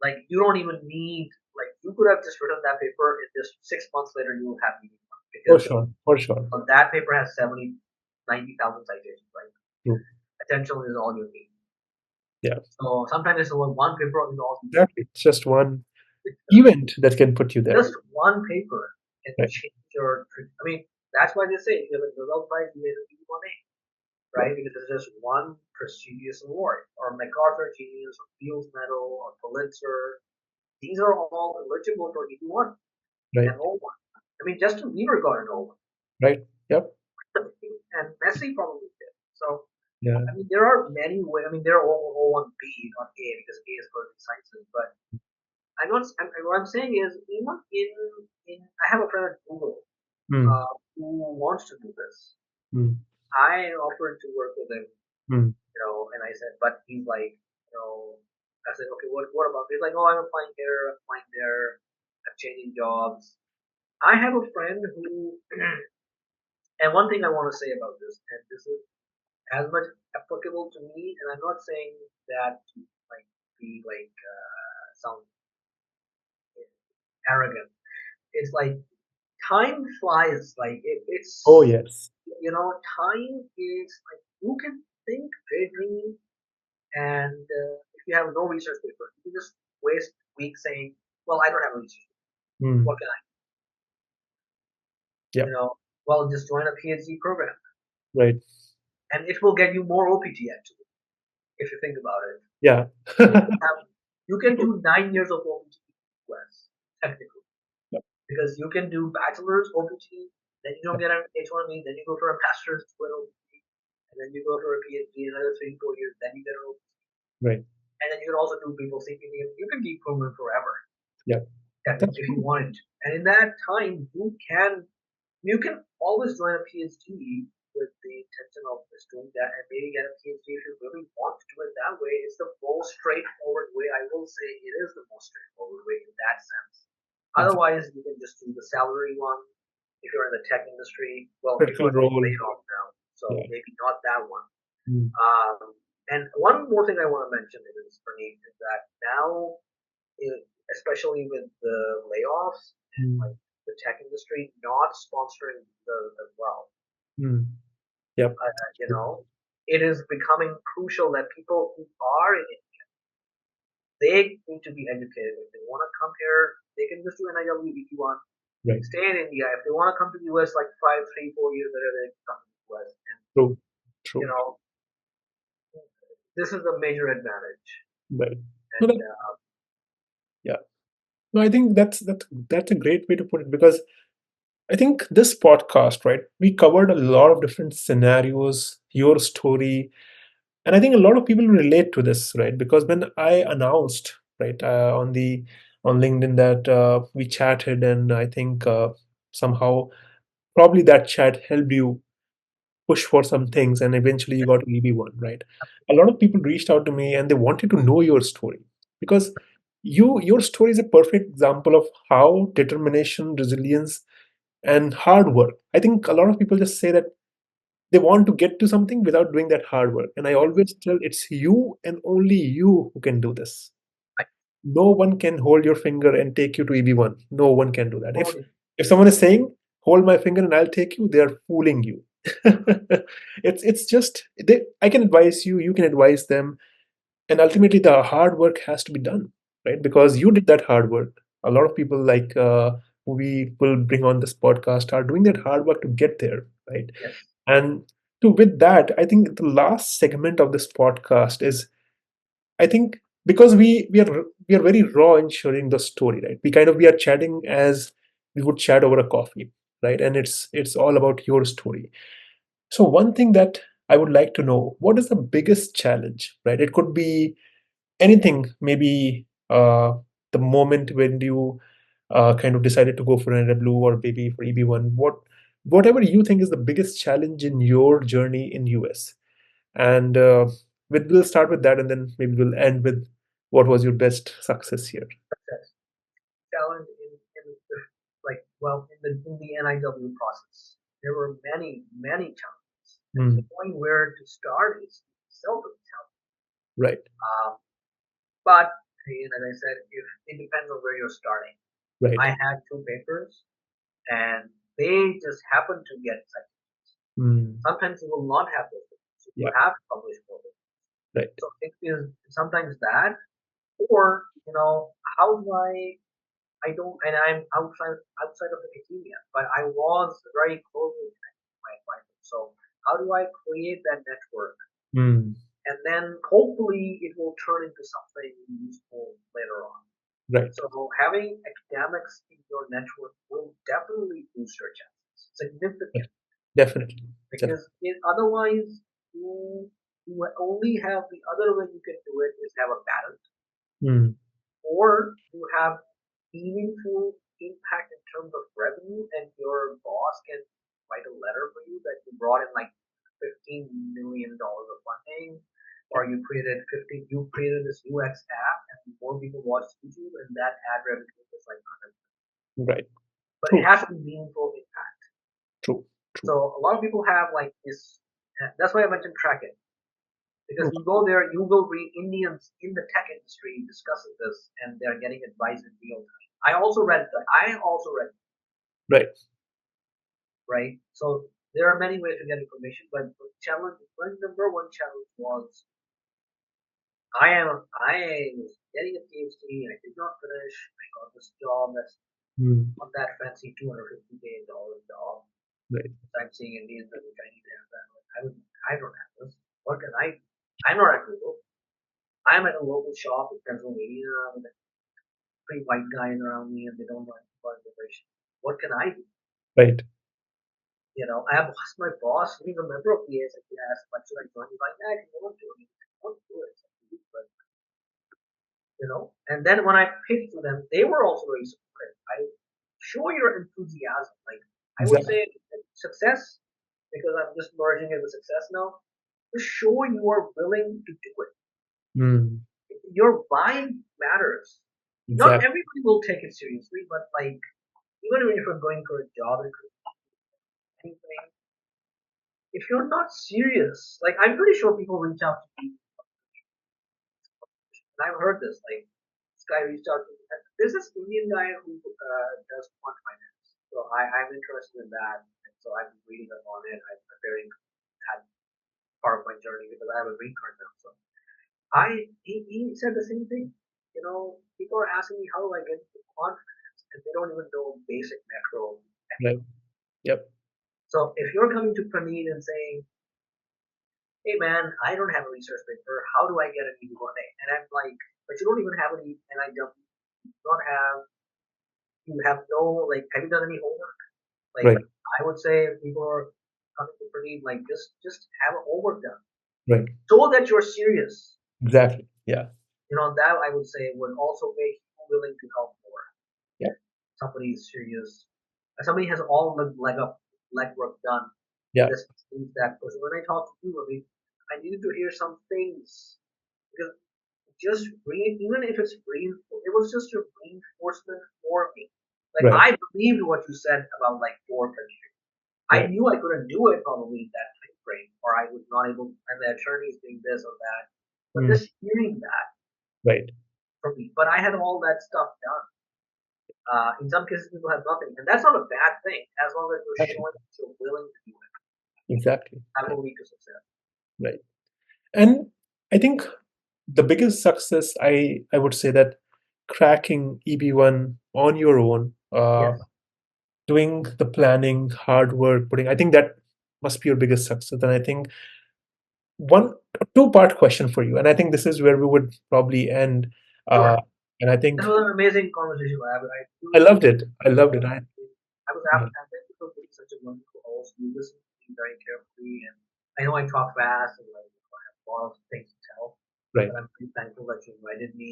Like you don't even need like you could have just written that paper in just 6 months later you will have EB-1 For because sure. For sure. that paper has 70, 90,000 citations, right? True. Attention is all you need. Yeah. So sometimes it's one paper is all you Exactly. It's just one need. event that can put you there. Just one paper can Right. change your. I mean, that's why they say if you have a Nobel Prize, you get an EB-1A, Right. right? Because it's just one prestigious award, or MacArthur Genius, or Fields Medal, or Pulitzer. These are all eligible for EB-1 Right. and O1. I mean, Justin Bieber got an O1, Right. Yep. and Messi probably did. So, Yeah. I mean, there are many ways. I mean, there are O1B, not A, because A is for the sciences. But what I'm saying is, even I have a friend at Google Mm. who wants to do this. Mm. I offered to work with him, Mm. and I said, but he's like, I said, okay, what about? He's like, oh, I'm applying here, I'm applying there, I'm changing jobs. I have a friend who, and one thing I want to say about this, and this is as much applicable to me, and I'm not saying that to like be like sound arrogant. It's like time flies. Like Oh, it's yes. time is like you can think, daydream, and if you have no research paper, you can just waste weeks saying, "Well, I don't have a research paper. Mm, What can I?" yeah, Well, just join a PhD program, right. and it will get you more OPT actually, if you think about it. Yeah. You can do 9 years of OPT in the US technically Yep, because you can do bachelor's OPT, then you don't yep, get an H1B, then you go for a master's with OPT, and then you go for a PhD another 3 4 years, then you get an OPT, right. and then you can also do people CPD. You can keep going forever Yeah, that's if you true. wanted to. And in that time, you can always join a PhD with the intention of just doing that and maybe get a PhD if you really want to do it that way. It's the most straightforward way. I will say it is the most straightforward way in that sense. Exactly. Otherwise, you can just do the salary one if you're in the tech industry. Well, people Critical are getting role. laid off now, so Yeah. maybe not that one. Mm, And one more thing I want to mention is for me is that now, especially with the layoffs and mm, like the tech industry not sponsoring those as well, mm. Yep. you know, it is becoming crucial that people who are in it, they need to be educated. If they want to come here, they can just do NIW EB-1, Right. stay in India. If they want to come to the US like 5 3 4 years later, they can come to the US. And True. you True. know, this is a major advantage. Right. No, And that, yeah. No, I think that's a great way to put it because I think this podcast, right, we covered a lot of different scenarios, your story, and I think a lot of people relate to this, right? Because when I announced, right, on LinkedIn that we chatted, and I think somehow probably that chat helped you push for some things, and eventually you got EB1, right? A lot of people reached out to me and they wanted to know your story because your story is a perfect example of how determination, resilience, and hard work. I think a lot of people just say that they want to get to something without doing that hard work. And I always tell it's you and only you who can do this. I No one can hold your finger and take you to EB1. No one can do that. If totally, if someone is saying, hold my finger and I'll take you, they are fooling you. It's just I can advise you, you can advise them, and ultimately the hard work has to be done, right? Because you did that hard work. A lot of people like who we will bring on this podcast are doing that hard work to get there, right? yes. And to with that, I think the last segment of this podcast is, I think, because we are very raw in sharing the story, right? We are chatting as we would chat over a coffee, right? And it's all about your story. So one thing that I would like to know, what is the biggest challenge, right? It could be anything, maybe the moment when you kind of decided to go for an blue or maybe for EB1, whatever you think is the biggest challenge in your journey in US. And we'll start with that, and then maybe we'll end with what was your best success here. Success. Challenge in the, like, well, in the NIW process, there were many challenges. And Mm, knowing where to start is seldom challenging. right, But again, as I said, if it depends on where you're starting. right. I had two papers, and they just happened to get citations. Mm, Sometimes you will not have those papers. You yeah, have to publish for them. right. So it is sometimes that, or how do I don't, and I'm outside of academia, but I was very closely connected to my advisor. So how do I create that network, Mm, and then hopefully it will turn into something useful later on. right. So having academics in your network will definitely boost your chances Def- significantly, Definitely. because otherwise you you only have the other way you can do it is have a balance, Mm, or you have meaningful impact in terms of revenue, and your boss can write a letter for you that you brought in like $15 million of funding, yeah, or you created this UX app and more people watched YouTube, and that ad revenue is like 100. right. But it True, has to be meaningful impact. true, true. So a lot of people have like this. That's why I mentioned track it, because No, you go there, you will read Indians in the tech industry discussing this, and they're getting advice in real time. I also read that. right. right? So there are many ways to get information, but the challenge, one number one challenge was I was getting a PhD. I did not finish. I got this job that's Mm. not that fancy, $250K job. Right. I'm seeing Indians and Chinese have that. Like, I don't have this. What can I? I'm not at Google. I'm at a local shop in Pennsylvania with three white guys around me, and they don't want immigration. What can I do? Right. I have asked my boss. He's a member of the ASIC. He asked, "What should I join?" He's like, "I don't want to. I want to do it." But and then when I pitched to them, they were also very supportive. I show your enthusiasm. Like I would Exactly. say, success because I'm just merging it with success now. Just show you are willing to do it. Mm. Your vibe matters. Not Exactly. everybody will take it seriously, but like even if you're going for a job and anything, if you're not serious, like I'm pretty sure people reach out to me, and I've heard this. Like this guy reached out to me. There's this Indian guy who does quant finance, so I'm interested in that, and so I've been reading up on it. I'm preparing that part of my journey because I have a green card now. So he said the same thing. People are asking me how do I get into quant finance, and they don't even know basic macro. Right. Yep. So if you're coming to Praneet and saying, "Hey man, I don't have a research paper. How do I get an EB-1A?" And I'm like, "But you don't even have an NIW. You don't have. You have no like. Have you done any homework?" Like Right. I would say, if people are coming to Praneet, like just have a homework done, Right. so that you're serious. Exactly. Yeah. That I would say would also make you willing to help more. Yeah. Somebody is serious. Somebody has all the legwork done. Yeah. This means that person. When I talk to you, I needed to hear some things because just even if it's it was just a reinforcement for me. Like Right. I believed what you said about like 4 countries. I Right. knew I couldn't do it probably in that time frame, or I was not able, and the attorneys doing this or that. But Mm. just hearing that Right. from me, but I had all that stuff done. In some cases, people have nothing, and that's not a bad thing as long as you're Exactly. showing that you're willing to do it. Exactly. That will lead to success. Right. And I think the biggest success, I would say that cracking EB1 on your own, Yes. doing the planning, hard work, I think that must be your biggest success. And I think one two-part question for you, and I think this is where we would probably end. Uh, Sure. and I think This was an amazing conversation. I I truly loved appreciate it. I loved it. it. I was Yeah, happy. Thank you for being such a wonderful host. You listen to me very carefully, and I know I talk fast and like I have a lot of things to tell, right. but I'm pretty thankful that you invited me.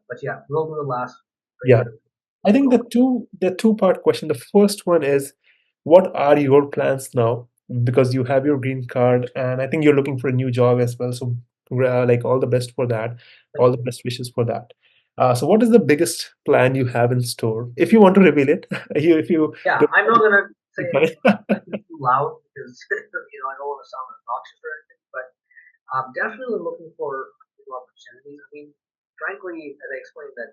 But yeah, we'll do the last very Yeah. quick. I think the two-part question. The first one is, what are your plans now? Because you have your green card, and I think you're looking for a new job as well. So, like all the best for that. Thank All the you. best wishes for that. So, what is the biggest plan you have in store? If you want to reveal it, if you Yeah, don't, I'm not gonna say fine. anything too loud because I don't want to sound obnoxious or anything, but I'm definitely looking for new opportunities. I mean, frankly, as I explained, that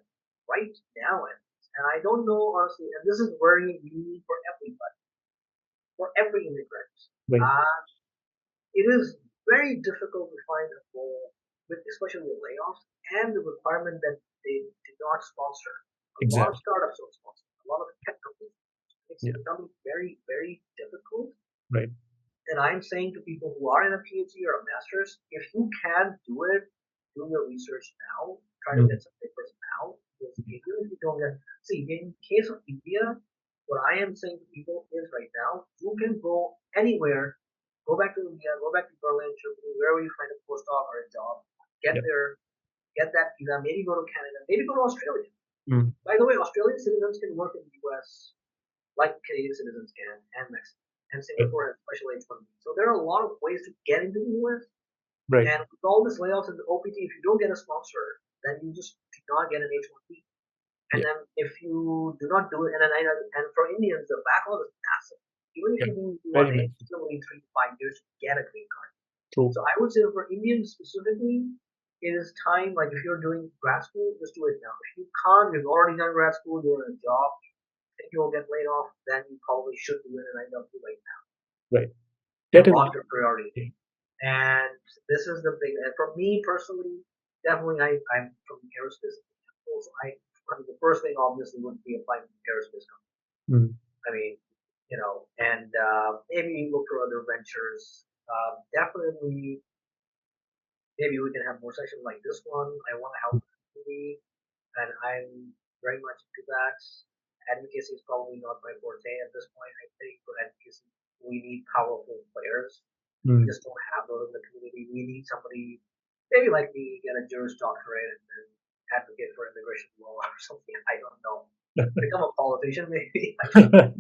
right now, and I don't know honestly, and this is worrying me for everybody, for every immigrant. Right. Uh, it is very difficult to find a role with, especially with layoffs and the requirement that they did not sponsor. A lot of Exactly. startups don't sponsor. A lot of tech companies. It's Yeah. becoming very, very difficult. Right. And I'm saying to people who are in a PhD or a master's, if you can do it, do your research now. Try to Mm. get some papers now. Because even if you don't get, see, in case of India, what I am saying to people is right now, you can go anywhere, go back to India, go back to Berlin, Germany, wherever you find a postdoc or a job, get Yeah. there, get that visa, maybe go to Canada, maybe go to Australia. Mm. By the way, Australian citizens can work in the US like Canadian citizens can, and Mexico. And Right. Singapore has special H-1B. So there are a lot of ways to get into the US. Right. And with all this layoffs in the OPT, if you don't get a sponsor, then you just do not get an H-1B. And Yeah. then if you do not do it, and for Indians, the backlog is massive. Even if Yeah. you do Very E1A, nice. it's still only 3 to 5 years to get a green card. True. So I would say for Indians specifically, it is time, like if you're doing grad school, just do it now. If you can't, you've already done grad school, you're in a job, you'll get laid off, then you probably should do an NIW right now Right. and That is, lock your priority. And this is the big. And for me personally, definitely, I'm from aerospace. So the first thing obviously would be applying to aerospace company. mm, I mean, and maybe look for other ventures. Definitely, maybe we can have more sessions like this one. I want to help the community, and I'm very much into that. Advocacy is probably not my forte at this point. I think for advocacy, we need powerful players. We mm. just don't have those in the community. We need somebody, maybe like me, get a Juris Doctorate and then advocate for immigration law or something. I don't know. Become a politician, maybe. I don't know.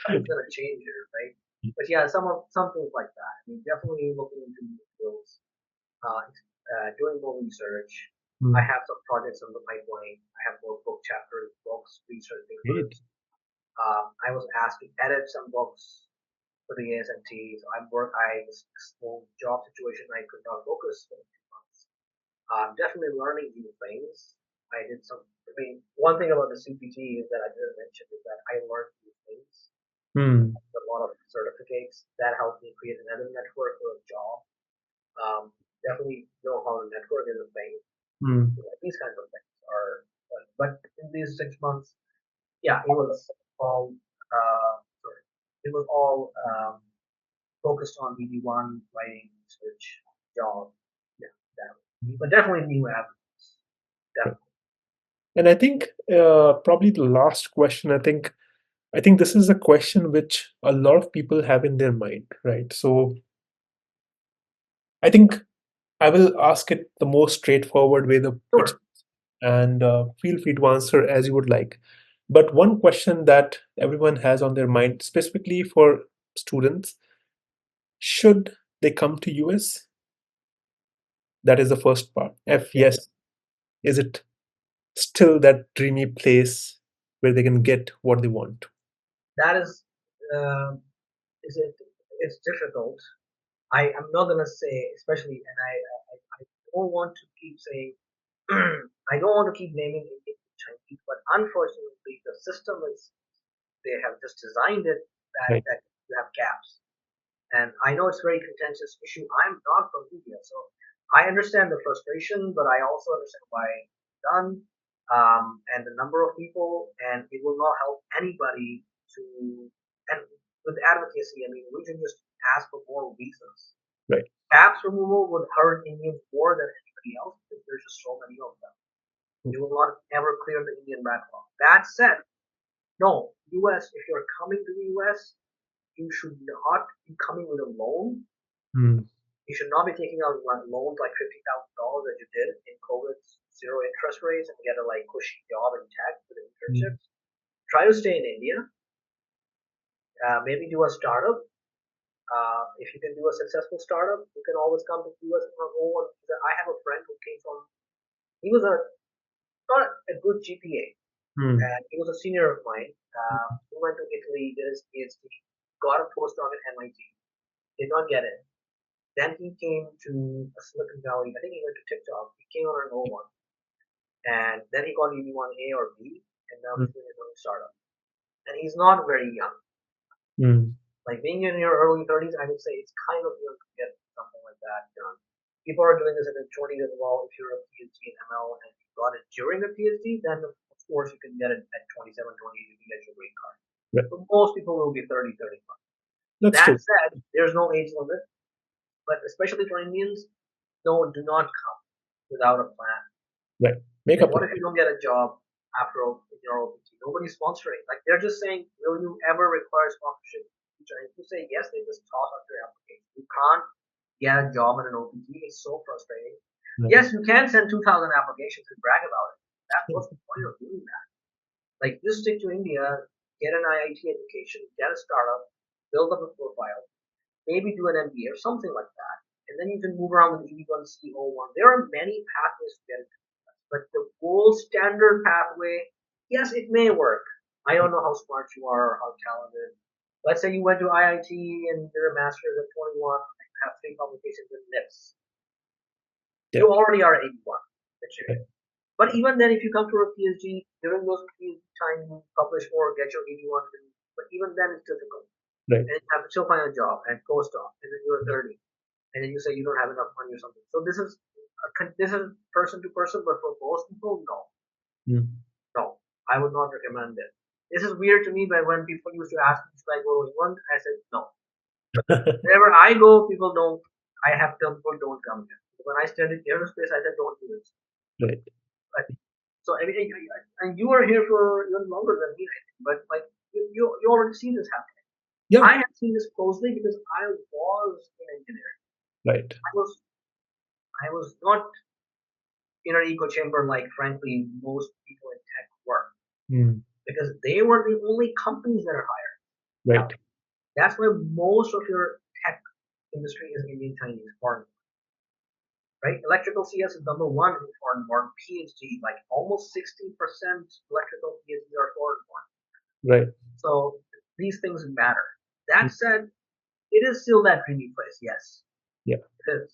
Something's gonna change here, right? But yeah, some things like that. I mean, definitely looking into new skills, doing more research. I Mm. have some projects on the pipeline. I have more book chapters, books, research Great. papers. I was asked to edit some books for the ASMT. So I was in a small job situation. I could not focus for 2 months. Definitely learning new things. I did some. I mean, one thing about the CPT is that I didn't mention is that I learned new things. Mm. A lot of certificates that helped me create another network for a job. Definitely know how to network is a thing. Mm. These kinds of things are. But in these 6 months, yeah, it was all. Sorry, it was all focused on EB-1 writing, research, job. Yeah, that. But definitely new avenues. Definitely. And I think probably the last question, I think this is a question which a lot of people have in their mind, right? So I think I will ask it the most straightforward way, Sure. and feel free to answer as you would like. But one question that everyone has on their mind, specifically for students, should they come to US? That is the first part. If Yeah. yes, is it still that dreamy place where they can get what they want? That is it. It's difficult. I'm not gonna say, especially, and I don't want to keep saying, I don't want to keep naming Indian Chinese, but unfortunately, the system is they have just designed it Right. that you have gaps. And I know it's a very contentious issue. I'm not from India, so I understand the frustration, but I also understand why it's done, and the number of people, and it will not help anybody to. And with advocacy, I mean, we can just ask for more visas. Right. Caps removal would hurt Indians more than anybody else because there's just so many of them. You will not ever clear the Indian backlog. That said, no, US, if you're coming to the US, you should not be coming with a loan. Mm. You should not be taking out loans like $50,000 that you did in COVID's zero interest rates and get a like cushy job in tech with Mm. internships. Try to stay in India. Maybe do a startup. If you can do a successful startup, you can always come to US on your own. I have a friend who came from. He was not a good GPA, Mm. and he was a senior of mine. He went to Italy, did his PhD, got a postdoc at MIT, did not get it. Then he came to Silicon Valley. I think he went to TikTok. He came on an O1, and then he got EB-1 A or B, and now Mm. he's doing his own startup. And he's not very young. Mm. Like being in your early 30s, I would say it's kind of young to get something like that done. People are doing this in their 20s as well. If you're a PhD in ML and you got it during a PhD, then of course you can get it at 27, 28, you can get your green card. Right. But most people will be 30, 35. That's That true. said, there's no age limit, but especially for Indians, no, do not come without a plan. Right. Make a Like, what if plan. you don't get a job after your OPT? Nobody's sponsoring. Like, they're just saying, will you ever require sponsorship? And if you say yes, they just toss out your application. You can't get a job in an OPT. It's so frustrating. Right. Yes, you can send 2,000 applications and brag about it. What's the point of doing that? Like, just stick to India, get an IIT education, get a startup, build up a profile, maybe do an MBA or something like that. And then you can move around with EB-1, CO1. There are many pathways to get into that. But the gold standard pathway, yes, it may work. I don't know how smart you are or how talented. Let's say you went to IIT and did a master's at 21 and you have 3 publications in NIPS. Yeah. You already are 81 Right. But even then, if you come to a PhD, during those PhD time, you publish push for, get your EB-1, but even then it's difficult. Right. And you have to still find a job and post-op, and then you're 30, and then you say you don't have enough money or something. So this is person to person, but for most people, no. No, I would not recommend it. This is weird to me, but when people used to ask me, should I go to England? I said no. Wherever I go, people don't. I have told people don't come here. When I studied aerospace, I said don't do this. Right. But, so and you are here for even longer than me, I think. But like you already seen this happening. Yeah. I have seen this closely because I was in engineering. Right. I was not in an echo chamber like frankly most people in tech were. Because they were the only companies that are hired. Right. That's why most of your tech industry is Indian Chinese foreign. Right? Electrical CS is number one in foreign born. PhD, like almost 60% electrical PhDs are foreign born. Right. So these things matter. That said, it is still that dreamy place, yes. Yeah. It is.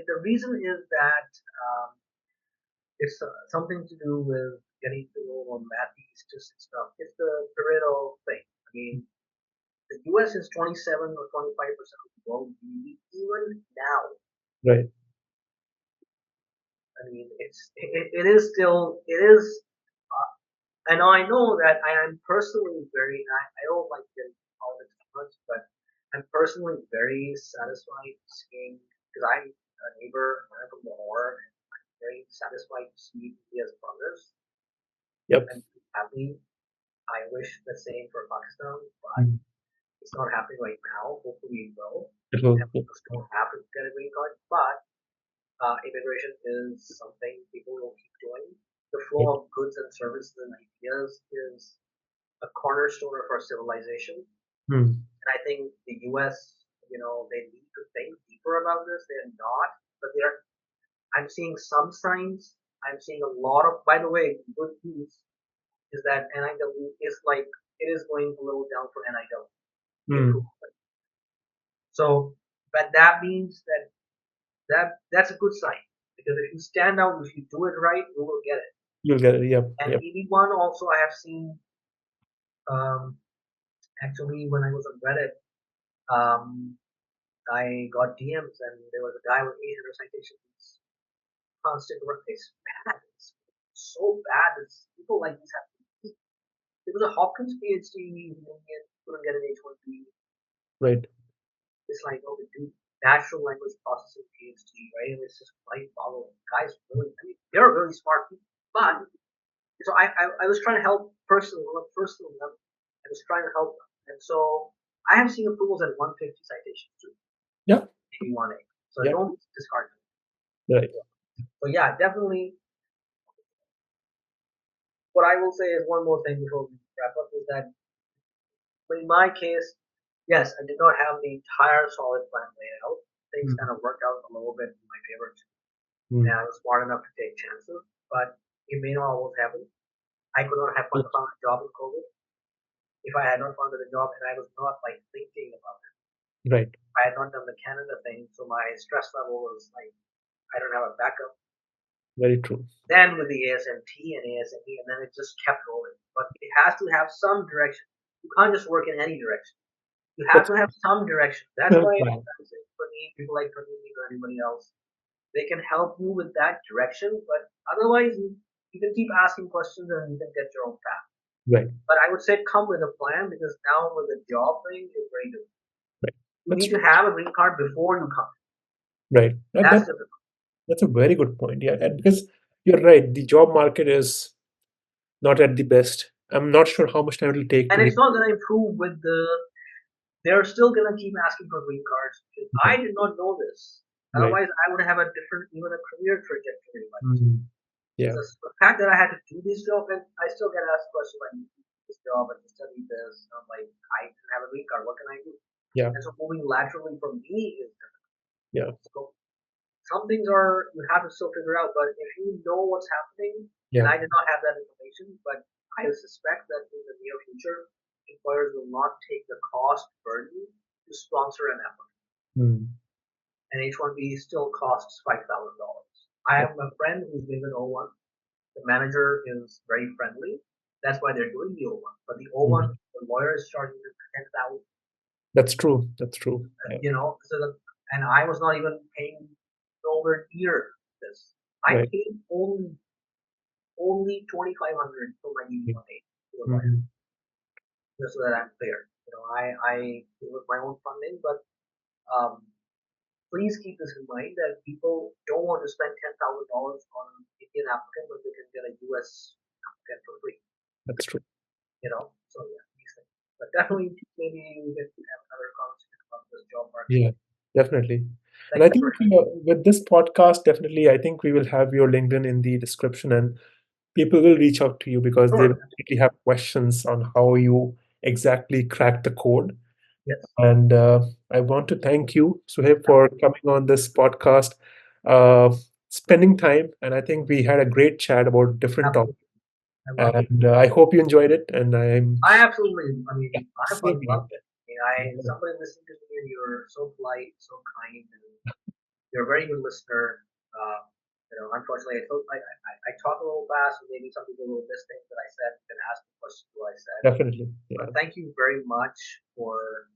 The reason is that it's something to do with getting to know more math statistics stuff. It's the Pareto thing. I mean, the US is 27 or 25% of the world GDP even now. Right. I mean, it is still, and I know that I am personally I don't like getting politics too much, but I'm personally very satisfied seeing, because I'm a neighbor, I'm from Lahore, and I'm very satisfied to see India's progress. Yep. I'm happy. I wish the same for Pakistan, but it's not happening right now. Hopefully it will. It will. People don't have to get a green card, but immigration is something people will keep doing. The flow of goods and services and ideas is a cornerstone of our civilization. And I think the US, they need to think deeper about this. They're not, but I'm seeing some signs. I'm seeing a lot of, by the way, good news is that NIW is like, it is going a little down for NIW. So, but that means that's a good sign, because if you stand out, if you do it right, you will get it. You'll get it. Yep. And EB-1 also, I have seen. Actually, when I was on Reddit, I got DMs, and there was a guy with 800 citations. Constant work. It's bad. It's so bad. It's people like this have to eat. There was a Hopkins PhD couldn't get an H1B. Right. It's like, okay, dude, natural language processing PhD, right? And it's just light following. Guys, really, I mean, they're really smart people. But so I was trying to help personally. I was trying to help them, and so I have seen approvals at 150 citations too. Yeah. Maybe 1A. So don't discard them. Right. So yeah, definitely. What I will say is one more thing before we wrap up is that in my case, yes, I did not have the entire solid plan laid out. Things kind of worked out a little bit in my favor too. And I was smart enough to take chances, but it may not always happen. I could not have found a job in COVID if I had not found a job and I was not like thinking about it. Right. I had not done the Canada thing, so my stress level was like, I don't have a backup. Very true. Then with the ASMT and ASME, and then it just kept rolling. But it has to have some direction. You can't just work in any direction. You have to have some direction. That's why for me, people like Pradeep or anybody else, they can help you with that direction. But otherwise, you can keep asking questions and you can get your own path. Right. But I would say come with a plan, because now with the job thing is very different. Right. You need to have a green card before you come. Right. That's difficult. That's a very good point. Yeah, and because you're right, the job market is not at the best. I'm not sure how much time it will take. And it's not going to improve with they're still going to keep asking for green cards. I did not know this. Otherwise, I would have a different, even a career trajectory. Yeah. The fact that I had to do this job, and I still get asked questions like, this job, and study this. I'm like, I have a green card. What can I do? Yeah. And so moving laterally from me is different. Yeah. So some things you have to still figure out, but if you know what's happening, and I did not have that information, but I suspect that in the near future, employers will not take the cost burden to sponsor an applicant. And H1B still costs $5,000. I have a friend who's doing an O1. The manager is very friendly. That's why they're doing the O1. But the O1, the lawyer is charging them 10,000. That's true. That's true. Yeah. And I was not even paying nowhere near this. I Right. paid only 2,500 for my EB-1 to the lawyer, Mhm. just so that I'm clear. I it was my own funding, but um, please keep this in mind that people don't want to spend $10,000 on an Indian applicant when they can get a US applicant for free. That's true. So yeah, these things. But definitely, maybe we can have another conversation about this job market. Yeah, definitely. And Thank I you think for having me. with this podcast, definitely, I think we will have your LinkedIn in the description, and people will reach out to you because they Sure. definitely have questions on how you exactly crack the code. Yes. And I want to thank you, Suhaib, Yeah, for coming on this podcast, uh, spending time. And I think we had a great chat about different topics. absolutely. I love it. And I hope you enjoyed it. And I'm I absolutely. I mean, I same here. loved it. Yeah, Somebody listening to me, and you're so polite, so kind, and you're a very good listener. Unfortunately, I talk a little fast, and maybe some people will miss things that I said and ask me questions what I said. definitely. Yeah, But thank you very much for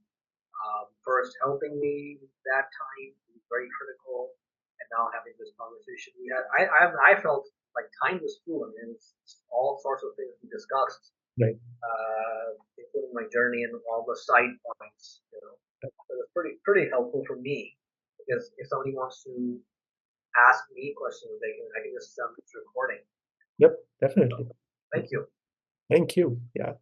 first helping me that time. It was very critical, and now having this conversation. I felt like time was flew. I mean, it's all sorts of things we discussed, right. including my journey and all the side points. So it was pretty helpful for me because if somebody wants to ask me questions, I can just send this recording. Yep, definitely. Thank you. Thank you. Yeah.